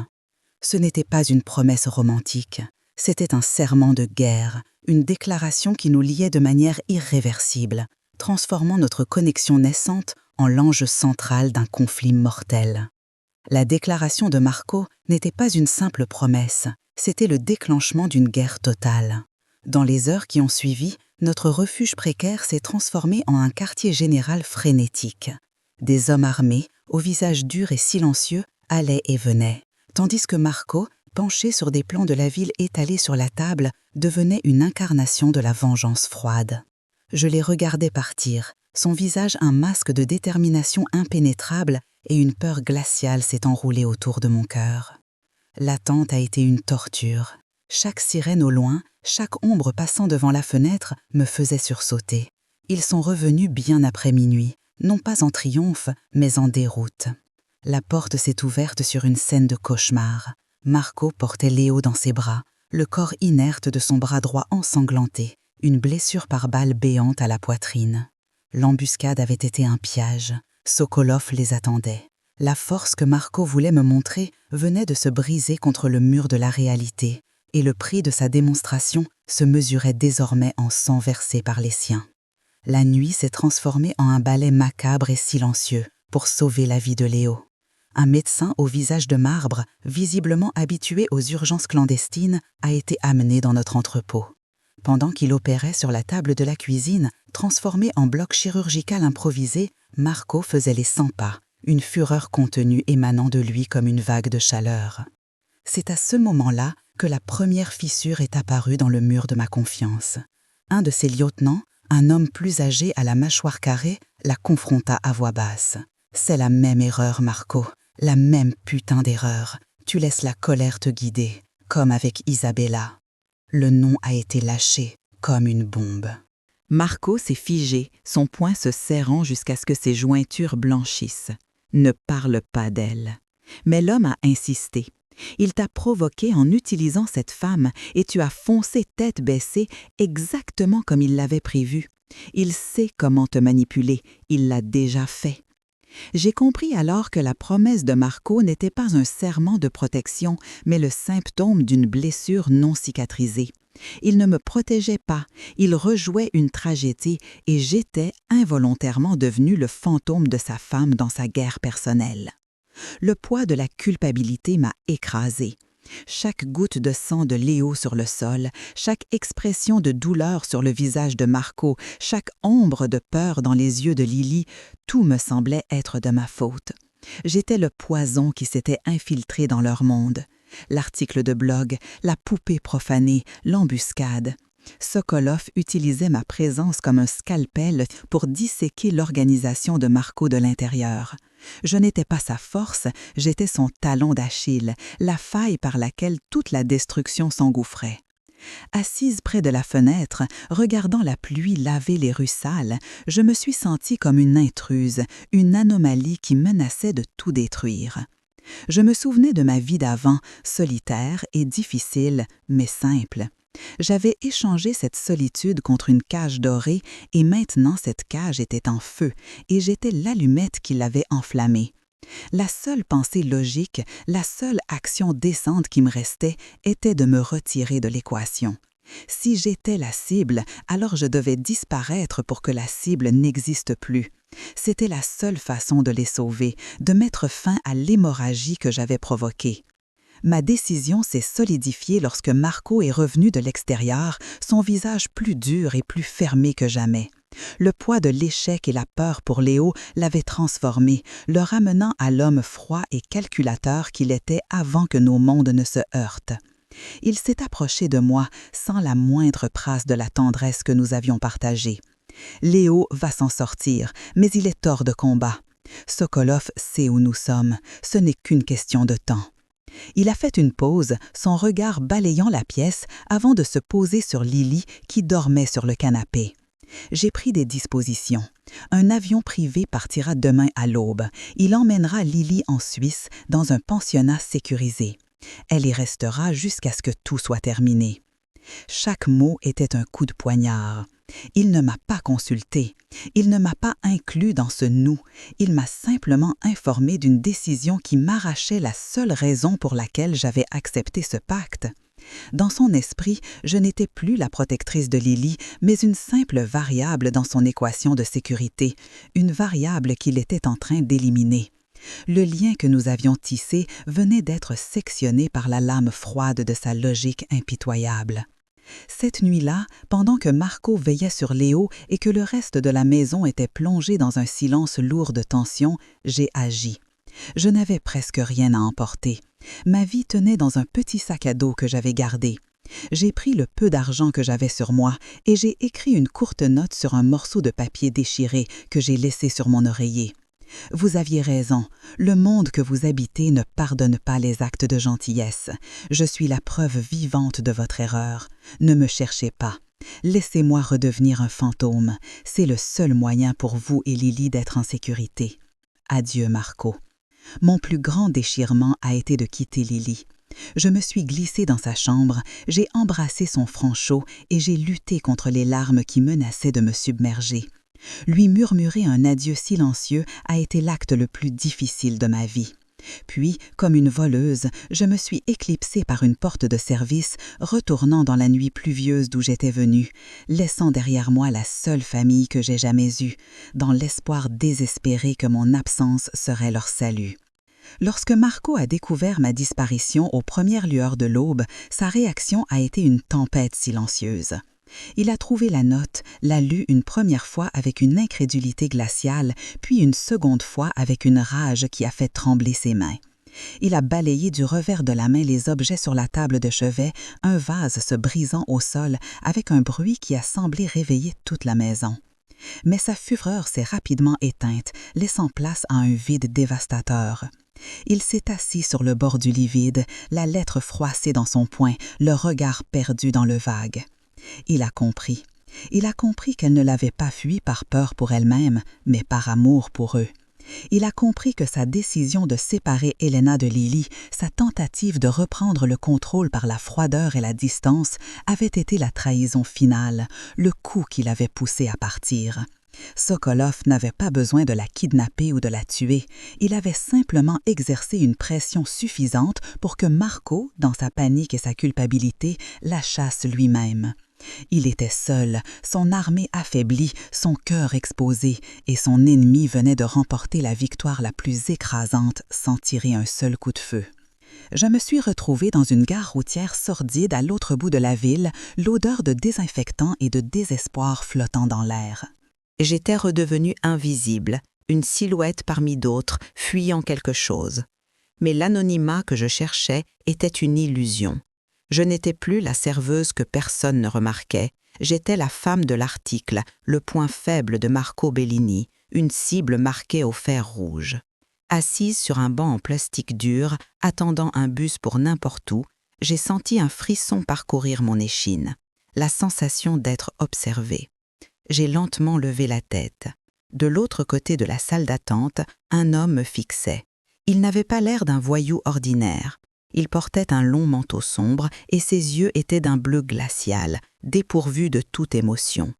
Ce n'était pas une promesse romantique, c'était un serment de guerre, une déclaration qui nous liait de manière irréversible, transformant notre connexion naissante en l'ange central d'un conflit mortel. La déclaration de Marco n'était pas une simple promesse, c'était le déclenchement d'une guerre totale. Dans les heures qui ont suivi, notre refuge précaire s'est transformé en un quartier général frénétique. Des hommes armés, au visage dur et silencieux, allaient et venaient, tandis que Marco, penché sur des plans de la ville étalés sur la table, devenait une incarnation de la vengeance froide. Je les regardais partir, son visage un masque de détermination impénétrable et une peur glaciale s'est enroulée autour de mon cœur. L'attente a été une torture. Chaque sirène au loin, chaque ombre passant devant la fenêtre me faisait sursauter. Ils sont revenus bien après minuit, non pas en triomphe, mais en déroute. La porte s'est ouverte sur une scène de cauchemar. Marco portait Léo dans ses bras, le corps inerte de son bras droit ensanglanté, une blessure par balle béante à la poitrine. L'embuscade avait été un piège. Sokolov les attendait. La force que Marco voulait me montrer venait de se briser contre le mur de la réalité, et le prix de sa démonstration se mesurait désormais en sang versé par les siens. La nuit s'est transformée en un ballet macabre et silencieux pour sauver la vie de Léo. Un médecin au visage de marbre, visiblement habitué aux urgences clandestines, a été amené dans notre entrepôt. Pendant qu'il opérait sur la table de la cuisine, transformé en bloc chirurgical improvisé, Marco faisait les 100 pas, une fureur contenue émanant de lui comme une vague de chaleur. C'est à ce moment-là que la première fissure est apparue dans le mur de ma confiance. Un de ses lieutenants, un homme plus âgé à la mâchoire carrée, la confronta à voix basse. « C'est la même erreur, Marco, la même putain d'erreur. Tu laisses la colère te guider, comme avec Isabella. » Le nom a été lâché comme une bombe. Marco s'est figé, son poing se serrant jusqu'à ce que ses jointures blanchissent. Ne parle pas d'elle. Mais l'homme a insisté. Il t'a provoqué en utilisant cette femme et tu as foncé tête baissée exactement comme il l'avait prévu. Il sait comment te manipuler, il l'a déjà fait. J'ai compris alors que la promesse de Marco n'était pas un serment de protection, mais le symptôme d'une blessure non cicatrisée. Il ne me protégeait pas, il rejouait une tragédie et j'étais involontairement devenu le fantôme de sa femme dans sa guerre personnelle. Le poids de la culpabilité m'a écrasé. Chaque goutte de sang de Léo sur le sol, chaque expression de douleur sur le visage de Marco, chaque ombre de peur dans les yeux de Lily, tout me semblait être de ma faute. J'étais le poison qui s'était infiltré dans leur monde. L'article de blog, la poupée profanée, l'embuscade. Sokolov utilisait ma présence comme un scalpel pour disséquer l'organisation de Marco de l'intérieur. Je n'étais pas sa force, j'étais son talon d'Achille, la faille par laquelle toute la destruction s'engouffrait. Assise près de la fenêtre, regardant la pluie laver les rues sales, je me suis sentie comme une intruse, une anomalie qui menaçait de tout détruire. Je me souvenais de ma vie d'avant, solitaire et difficile, mais simple. J'avais échangé cette solitude contre une cage dorée et maintenant cette cage était en feu et j'étais l'allumette qui l'avait enflammée. La seule pensée logique, la seule action décente qui me restait était de me retirer de l'équation. Si j'étais la cible, alors je devais disparaître pour que la cible n'existe plus. C'était la seule façon de les sauver, de mettre fin à l'hémorragie que j'avais provoquée. Ma décision s'est solidifiée lorsque Marco est revenu de l'extérieur, son visage plus dur et plus fermé que jamais. Le poids de l'échec et la peur pour Léo l'avaient transformé, le ramenant à l'homme froid et calculateur qu'il était avant que nos mondes ne se heurtent. Il s'est approché de moi sans la moindre trace de la tendresse que nous avions partagée. Léo va s'en sortir, mais il est hors de combat. Sokolov sait où nous sommes, ce n'est qu'une question de temps. Il a fait une pause, son regard balayant la pièce avant de se poser sur Lily qui dormait sur le canapé. J'ai pris des dispositions. Un avion privé partira demain à l'aube. Il emmènera Lily en Suisse dans un pensionnat sécurisé. Elle y restera jusqu'à ce que tout soit terminé. Chaque mot était un coup de poignard. Il ne m'a pas consulté. Il ne m'a pas inclus dans ce nous. Il m'a simplement informé d'une décision qui m'arrachait la seule raison pour laquelle j'avais accepté ce pacte. Dans son esprit, je n'étais plus la protectrice de Lily, mais une simple variable dans son équation de sécurité, une variable qu'il était en train d'éliminer. Le lien que nous avions tissé venait d'être sectionné par la lame froide de sa logique impitoyable. Cette nuit-là, pendant que Marco veillait sur Léo et que le reste de la maison était plongé dans un silence lourd de tension, j'ai agi. Je n'avais presque rien à emporter. Ma vie tenait dans un petit sac à dos que j'avais gardé. J'ai pris le peu d'argent que j'avais sur moi et j'ai écrit une courte note sur un morceau de papier déchiré que j'ai laissé sur mon oreiller. Vous aviez raison, le monde que vous habitez ne pardonne pas les actes de gentillesse. Je suis la preuve vivante de votre erreur. Ne me cherchez pas. Laissez-moi redevenir un fantôme. C'est le seul moyen pour vous et Lily d'être en sécurité. Adieu, Marco. Mon plus grand déchirement a été de quitter Lily. Je me suis glissée dans sa chambre, j'ai embrassé son front chaud et j'ai lutté contre les larmes qui menaçaient de me submerger. Lui murmurer un adieu silencieux a été l'acte le plus difficile de ma vie. Puis, comme une voleuse, je me suis éclipsée par une porte de service, retournant dans la nuit pluvieuse d'où j'étais venue, laissant derrière moi la seule famille que j'ai jamais eue, dans l'espoir désespéré que mon absence serait leur salut. Lorsque Marco a découvert ma disparition aux premières lueurs de l'aube, sa réaction a été une tempête silencieuse. Il a trouvé la note, l'a lue une première fois avec une incrédulité glaciale, puis une seconde fois avec une rage qui a fait trembler ses mains. Il a balayé du revers de la main les objets sur la table de chevet, un vase se brisant au sol avec un bruit qui a semblé réveiller toute la maison. Mais sa fureur s'est rapidement éteinte, laissant place à un vide dévastateur. Il s'est assis sur le bord du lit vide, la lettre froissée dans son poing, le regard perdu dans le vague. Il a compris. Il a compris qu'elle ne l'avait pas fui par peur pour elle-même, mais par amour pour eux. Il a compris que sa décision de séparer Elena de Lily, sa tentative de reprendre le contrôle par la froideur et la distance, avait été la trahison finale, le coup qui l'avait poussé à partir. Sokolov n'avait pas besoin de la kidnapper ou de la tuer. Il avait simplement exercé une pression suffisante pour que Marco, dans sa panique et sa culpabilité, la chasse lui-même. Il était seul, son armée affaiblie, son cœur exposé, et son ennemi venait de remporter la victoire la plus écrasante sans tirer un seul coup de feu. Je me suis retrouvée dans une gare routière sordide à l'autre bout de la ville, l'odeur de désinfectant et de désespoir flottant dans l'air. J'étais redevenue invisible, une silhouette parmi d'autres, fuyant quelque chose. Mais l'anonymat que je cherchais était une illusion. Je n'étais plus la serveuse que personne ne remarquait, j'étais la femme de l'article, le point faible de Marco Bellini, une cible marquée au fer rouge. Assise sur un banc en plastique dur, attendant un bus pour n'importe où, j'ai senti un frisson parcourir mon échine, la sensation d'être observée. J'ai lentement levé la tête. De l'autre côté de la salle d'attente, un homme me fixait. Il n'avait pas l'air d'un voyou ordinaire. Il portait un long manteau sombre et ses yeux étaient d'un bleu glacial, dépourvus de toute émotion.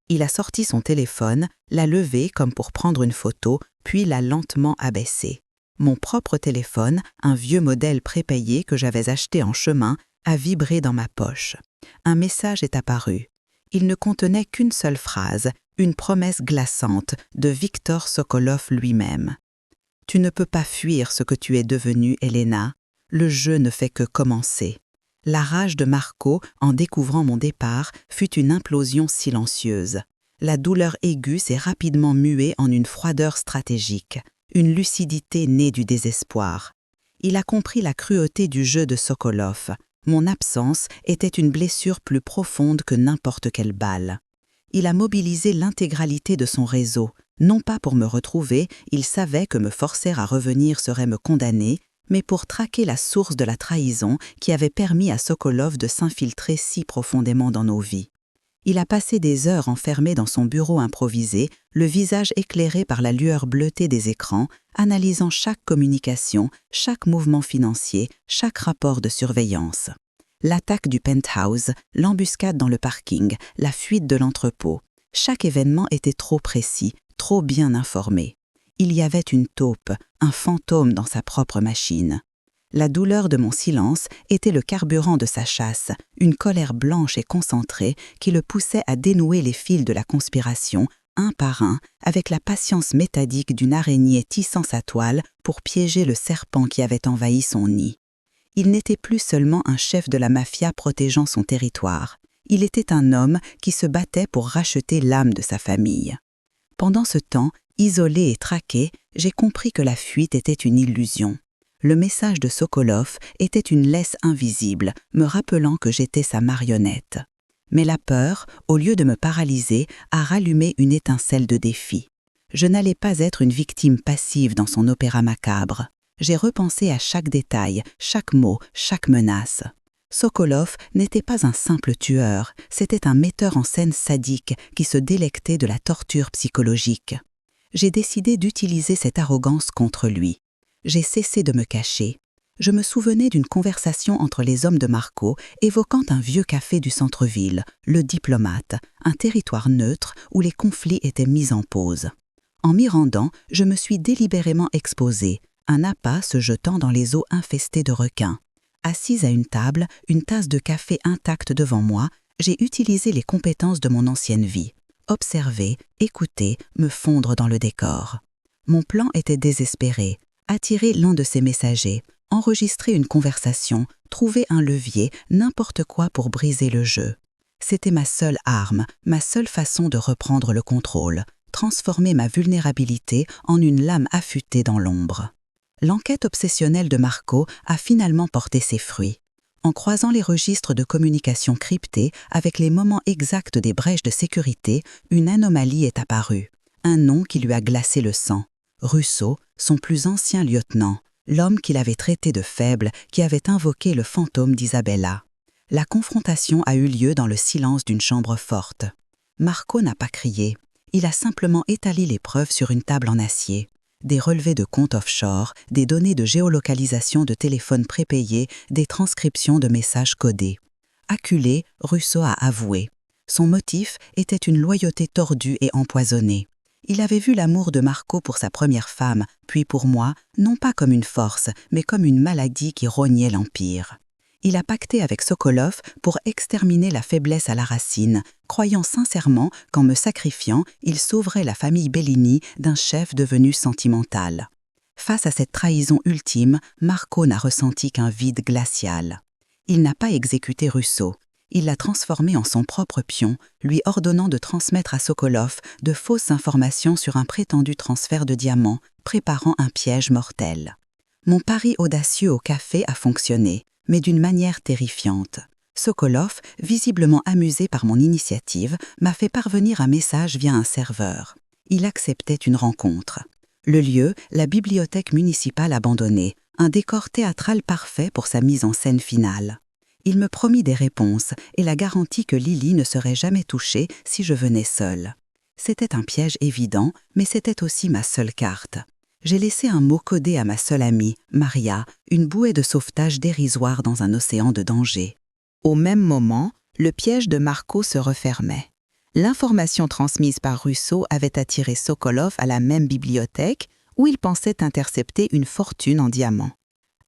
Il a sorti son téléphone, l'a levé comme pour prendre une photo, puis l'a lentement abaissé. Mon propre téléphone, un vieux modèle prépayé que j'avais acheté en chemin, a vibré dans ma poche. Un message est apparu. Il ne contenait qu'une seule phrase, une promesse glaçante de Viktor Sokolov lui-même. « Tu ne peux pas fuir ce que tu es devenue, Elena. Le jeu ne fait que commencer. » La rage de Marco, en découvrant mon départ, fut une implosion silencieuse. La douleur aiguë s'est rapidement muée en une froideur stratégique, une lucidité née du désespoir. Il a compris la cruauté du jeu de Sokolov. Mon absence était une blessure plus profonde que n'importe quelle balle. Il a mobilisé l'intégralité de son réseau. Non pas pour me retrouver, il savait que me forcer à revenir serait me condamner, mais pour traquer la source de la trahison qui avait permis à Sokolov de s'infiltrer si profondément dans nos vies. Il a passé des heures enfermé dans son bureau improvisé, le visage éclairé par la lueur bleutée des écrans, analysant chaque communication, chaque mouvement financier, chaque rapport de surveillance. L'attaque du penthouse, l'embuscade dans le parking, la fuite de l'entrepôt. Chaque événement était trop précis, trop bien informé. Il y avait une taupe, un fantôme dans sa propre machine. La douleur de mon silence était le carburant de sa chasse, une colère blanche et concentrée qui le poussait à dénouer les fils de la conspiration, un par un, avec la patience méthodique d'une araignée tissant sa toile pour piéger le serpent qui avait envahi son nid. Il n'était plus seulement un chef de la mafia protégeant son territoire. Il était un homme qui se battait pour racheter l'âme de sa famille. Pendant ce temps, isolé et traqué, j'ai compris que la fuite était une illusion. Le message de Sokolov était une laisse invisible, me rappelant que j'étais sa marionnette. Mais la peur, au lieu de me paralyser, a rallumé une étincelle de défi. Je n'allais pas être une victime passive dans son opéra macabre. J'ai repensé à chaque détail, chaque mot, chaque menace. Sokolov n'était pas un simple tueur, c'était un metteur en scène sadique qui se délectait de la torture psychologique. J'ai décidé d'utiliser cette arrogance contre lui. J'ai cessé de me cacher. Je me souvenais d'une conversation entre les hommes de Marco évoquant un vieux café du centre-ville, le Diplomate, un territoire neutre où les conflits étaient mis en pause. En m'y rendant, je me suis délibérément exposée, un appât se jetant dans les eaux infestées de requins. Assise à une table, une tasse de café intacte devant moi, j'ai utilisé les compétences de mon ancienne vie. Observer, écouter, me fondre dans le décor. Mon plan était désespéré. Attirer l'un de ses messagers, enregistrer une conversation, trouver un levier, n'importe quoi pour briser le jeu. C'était ma seule arme, ma seule façon de reprendre le contrôle, transformer ma vulnérabilité en une lame affûtée dans l'ombre. L'enquête obsessionnelle de Marco a finalement porté ses fruits. En croisant les registres de communication cryptés avec les moments exacts des brèches de sécurité, une anomalie est apparue. Un nom qui lui a glacé le sang. Russo, son plus ancien lieutenant, l'homme qu'il avait traité de faible, qui avait invoqué le fantôme d'Isabella. La confrontation a eu lieu dans le silence d'une chambre forte. Marco n'a pas crié. Il a simplement étalé les preuves sur une table en acier. Des relevés de comptes offshore, des données de géolocalisation de téléphones prépayés, des transcriptions de messages codés. Acculé, Russo a avoué. Son motif était une loyauté tordue et empoisonnée. Il avait vu l'amour de Marco pour sa première femme, puis pour moi, non pas comme une force, mais comme une maladie qui rognait l'Empire. Il a pacté avec Sokolov pour exterminer la faiblesse à la racine, croyant sincèrement qu'en me sacrifiant, il sauverait la famille Bellini d'un chef devenu sentimental. Face à cette trahison ultime, Marco n'a ressenti qu'un vide glacial. Il n'a pas exécuté Russo. Il l'a transformé en son propre pion, lui ordonnant de transmettre à Sokolov de fausses informations sur un prétendu transfert de diamants, préparant un piège mortel. Mon pari audacieux au café a fonctionné, mais d'une manière terrifiante. Sokolov, visiblement amusé par mon initiative, m'a fait parvenir un message via un serveur. Il acceptait une rencontre. Le lieu, la bibliothèque municipale abandonnée, un décor théâtral parfait pour sa mise en scène finale. Il me promit des réponses et la garantie que Lily ne serait jamais touchée si je venais seule. C'était un piège évident, mais c'était aussi ma seule carte. J'ai laissé un mot codé à ma seule amie, Maria, une bouée de sauvetage dérisoire dans un océan de danger. Au même moment, le piège de Marco se refermait. L'information transmise par Russo avait attiré Sokolov à la même bibliothèque où il pensait intercepter une fortune en diamants.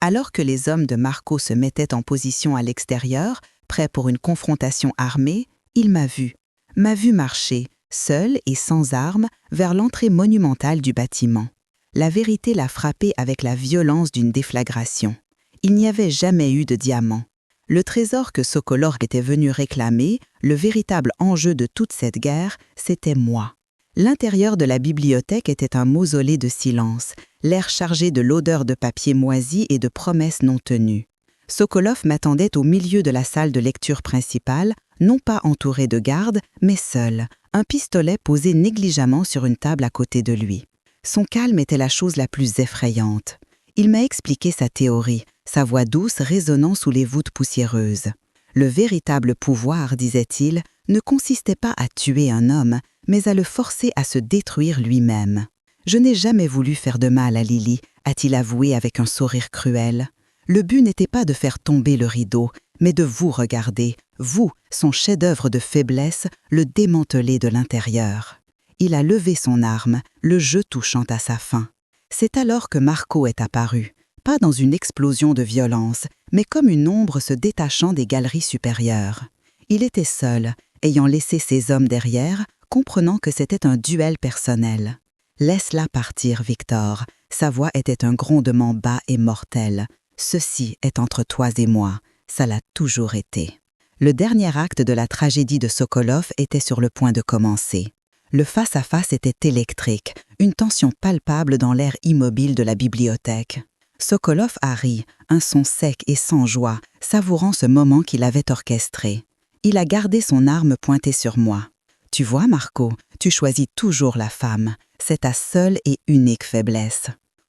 Alors que les hommes de Marco se mettaient en position à l'extérieur, prêts pour une confrontation armée, il m'a vu marcher, seul et sans armes, vers l'entrée monumentale du bâtiment. La vérité l'a frappé avec la violence d'une déflagration. Il n'y avait jamais eu de diamant. Le trésor que Sokolov était venu réclamer, le véritable enjeu de toute cette guerre, c'était moi. L'intérieur de la bibliothèque était un mausolée de silence, l'air chargé de l'odeur de papier moisi et de promesses non tenues. Sokolov m'attendait au milieu de la salle de lecture principale, non pas entouré de gardes, mais seul, un pistolet posé négligemment sur une table à côté de lui. Son calme était la chose la plus effrayante. Il m'a expliqué sa théorie, sa voix douce résonnant sous les voûtes poussiéreuses. Le véritable pouvoir, disait-il, ne consistait pas à tuer un homme, mais à le forcer à se détruire lui-même. Je n'ai jamais voulu faire de mal à Lily, a-t-il avoué avec un sourire cruel. Le but n'était pas de faire tomber le rideau, mais de vous regarder, vous, son chef-d'œuvre de faiblesse, le démanteler de l'intérieur. Il a levé son arme, le jeu touchant à sa fin. C'est alors que Marco est apparu, pas dans une explosion de violence, mais comme une ombre se détachant des galeries supérieures. Il était seul, ayant laissé ses hommes derrière, comprenant que c'était un duel personnel. « Laisse-la partir, Victor », sa voix était un grondement bas et mortel. « Ceci est entre toi et moi, ça l'a toujours été. » Le dernier acte de la tragédie de Sokolov était sur le point de commencer. Le face-à-face était électrique, une tension palpable dans l'air immobile de la bibliothèque. Sokolov a ri, un son sec et sans joie, savourant ce moment qu'il avait orchestré. Il a gardé son arme pointée sur moi. « Tu vois, Marco, tu choisis toujours la femme. C'est ta seule et unique faiblesse. »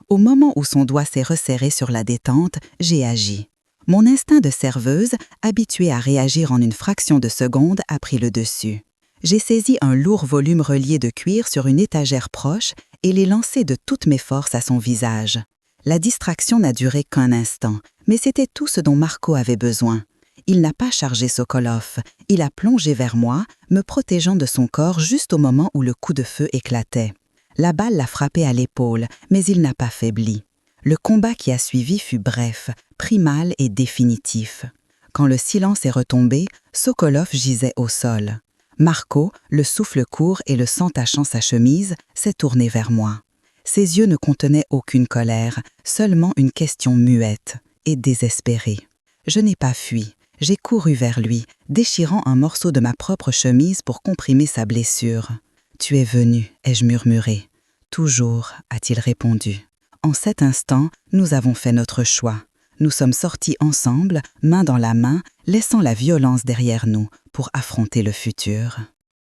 Au moment où son doigt s'est resserré sur la détente, j'ai agi. Mon instinct de serveuse, habitué à réagir en une fraction de seconde, a pris le dessus. J'ai saisi un lourd volume relié de cuir sur une étagère proche et l'ai lancé de toutes mes forces à son visage. La distraction n'a duré qu'un instant, mais c'était tout ce dont Marco avait besoin. Il n'a pas chargé Sokolov, il a plongé vers moi, me protégeant de son corps juste au moment où le coup de feu éclatait. La balle l'a frappé à l'épaule, mais il n'a pas faibli. Le combat qui a suivi fut bref, primal et définitif. Quand le silence est retombé, Sokolov gisait au sol. Marco, le souffle court et le sang tachant sa chemise, s'est tourné vers moi. Ses yeux ne contenaient aucune colère, seulement une question muette et désespérée. Je n'ai pas fui. J'ai couru vers lui, déchirant un morceau de ma propre chemise pour comprimer sa blessure. « Tu es venu », ai-je murmuré. « Toujours », a-t-il répondu. En cet instant, nous avons fait notre choix. Nous sommes sortis ensemble, main dans la main, laissant la violence derrière nous pour affronter le futur.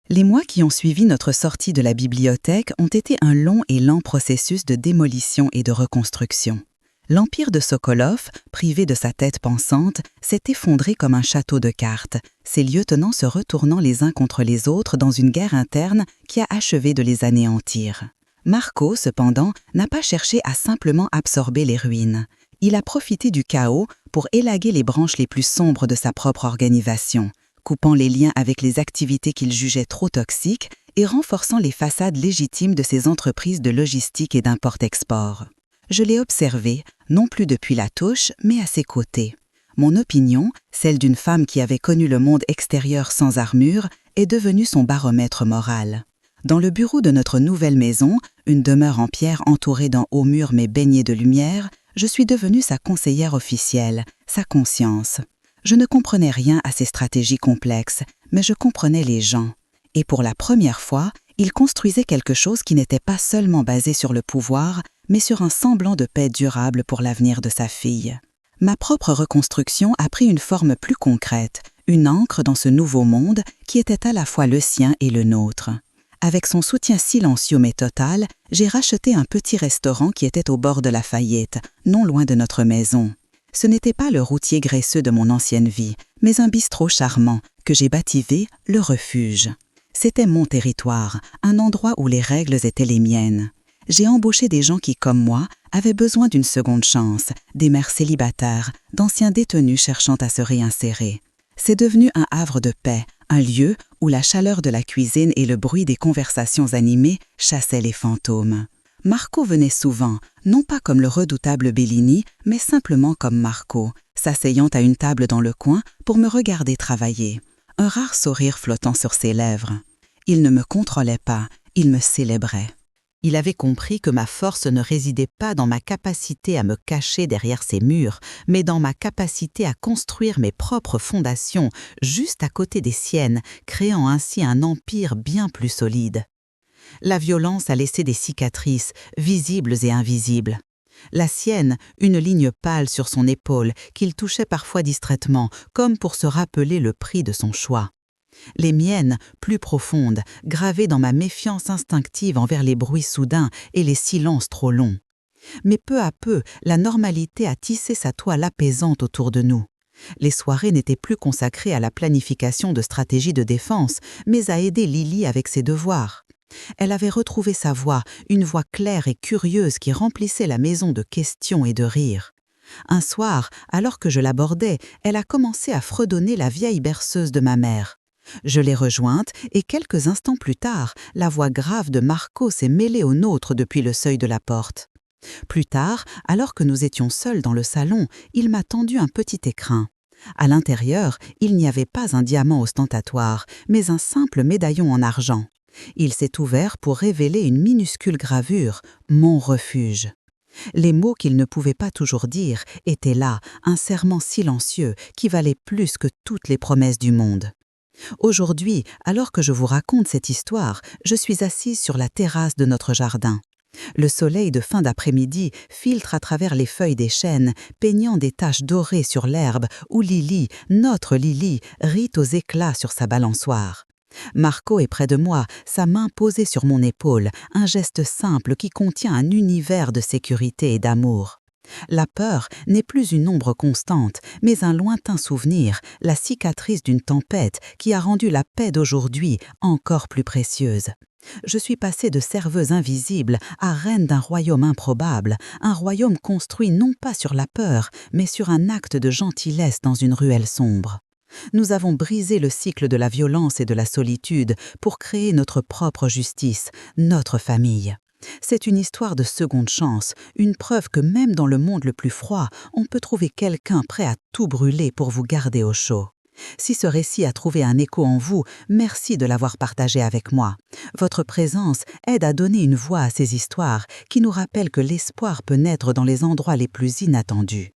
Les mois qui ont suivi notre sortie de la bibliothèque ont été un long et lent processus de démolition et de reconstruction. L'empire de Sokolov, privé de sa tête pensante, s'est effondré comme un château de cartes, ses lieutenants se retournant les uns contre les autres dans une guerre interne qui a achevé de les anéantir. Marco, cependant, n'a pas cherché à simplement absorber les ruines. Il a profité du chaos pour élaguer les branches les plus sombres de sa propre organisation, coupant les liens avec les activités qu'il jugeait trop toxiques et renforçant les façades légitimes de ses entreprises de logistique et d'import-export. Je l'ai observé, non plus depuis la touche, mais à ses côtés. Mon opinion, celle d'une femme qui avait connu le monde extérieur sans armure, est devenue son baromètre moral. Dans le bureau de notre nouvelle maison, une demeure en pierre entourée d'un haut mur mais baignée de lumière, je suis devenue sa conseillère officielle, sa conscience. Je ne comprenais rien à ses stratégies complexes, mais je comprenais les gens. Et pour la première fois, il construisait quelque chose qui n'était pas seulement basé sur le pouvoir, mais sur un semblant de paix durable pour l'avenir de sa fille. Ma propre reconstruction a pris une forme plus concrète, une ancre dans ce nouveau monde qui était à la fois le sien et le nôtre. Avec son soutien silencieux mais total, j'ai racheté un petit restaurant qui était au bord de la faillite, non loin de notre maison. Ce n'était pas le routier graisseux de mon ancienne vie, mais un bistrot charmant que j'ai baptisé « Le Refuge ». C'était mon territoire, un endroit où les règles étaient les miennes. J'ai embauché des gens qui, comme moi, avaient besoin d'une seconde chance, des mères célibataires, d'anciens détenus cherchant à se réinsérer. C'est devenu un havre de paix, un lieu où la chaleur de la cuisine et le bruit des conversations animées chassaient les fantômes. Marco venait souvent, non pas comme le redoutable Bellini, mais simplement comme Marco, s'asseyant à une table dans le coin pour me regarder travailler, un rare sourire flottant sur ses lèvres. Il ne me contrôlait pas, il me célébrait. Il avait compris que ma force ne résidait pas dans ma capacité à me cacher derrière ces murs, mais dans ma capacité à construire mes propres fondations juste à côté des siennes, créant ainsi un empire bien plus solide. La violence a laissé des cicatrices, visibles et invisibles. La sienne, une ligne pâle sur son épaule qu'il touchait parfois distraitement, comme pour se rappeler le prix de son choix. Les miennes, plus profondes, gravées dans ma méfiance instinctive envers les bruits soudains et les silences trop longs. Mais peu à peu, la normalité a tissé sa toile apaisante autour de nous. Les soirées n'étaient plus consacrées à la planification de stratégies de défense, mais à aider Lily avec ses devoirs. Elle avait retrouvé sa voix, une voix claire et curieuse qui remplissait la maison de questions et de rires. Un soir, alors que je l'abordais, elle a commencé à fredonner la vieille berceuse de ma mère. Je l'ai rejointe et quelques instants plus tard, la voix grave de Marco s'est mêlée aux nôtres depuis le seuil de la porte. Plus tard, alors que nous étions seuls dans le salon, il m'a tendu un petit écrin. À l'intérieur, il n'y avait pas un diamant ostentatoire, mais un simple médaillon en argent. Il s'est ouvert pour révéler une minuscule gravure « Mon refuge ». Les mots qu'il ne pouvait pas toujours dire étaient là, un serment silencieux qui valait plus que toutes les promesses du monde. Aujourd'hui, alors que je vous raconte cette histoire, je suis assise sur la terrasse de notre jardin. Le soleil de fin d'après-midi filtre à travers les feuilles des chênes, peignant des taches dorées sur l'herbe où Lily, notre Lily, rit aux éclats sur sa balançoire. Marco est près de moi, sa main posée sur mon épaule, un geste simple qui contient un univers de sécurité et d'amour. La peur n'est plus une ombre constante, mais un lointain souvenir, la cicatrice d'une tempête qui a rendu la paix d'aujourd'hui encore plus précieuse. Je suis passée de serveuse invisible à reine d'un royaume improbable, un royaume construit non pas sur la peur, mais sur un acte de gentillesse dans une ruelle sombre. Nous avons brisé le cycle de la violence et de la solitude pour créer notre propre justice, notre famille. C'est une histoire de seconde chance, une preuve que même dans le monde le plus froid, on peut trouver quelqu'un prêt à tout brûler pour vous garder au chaud. Si ce récit a trouvé un écho en vous, merci de l'avoir partagé avec moi. Votre présence aide à donner une voix à ces histoires qui nous rappellent que l'espoir peut naître dans les endroits les plus inattendus.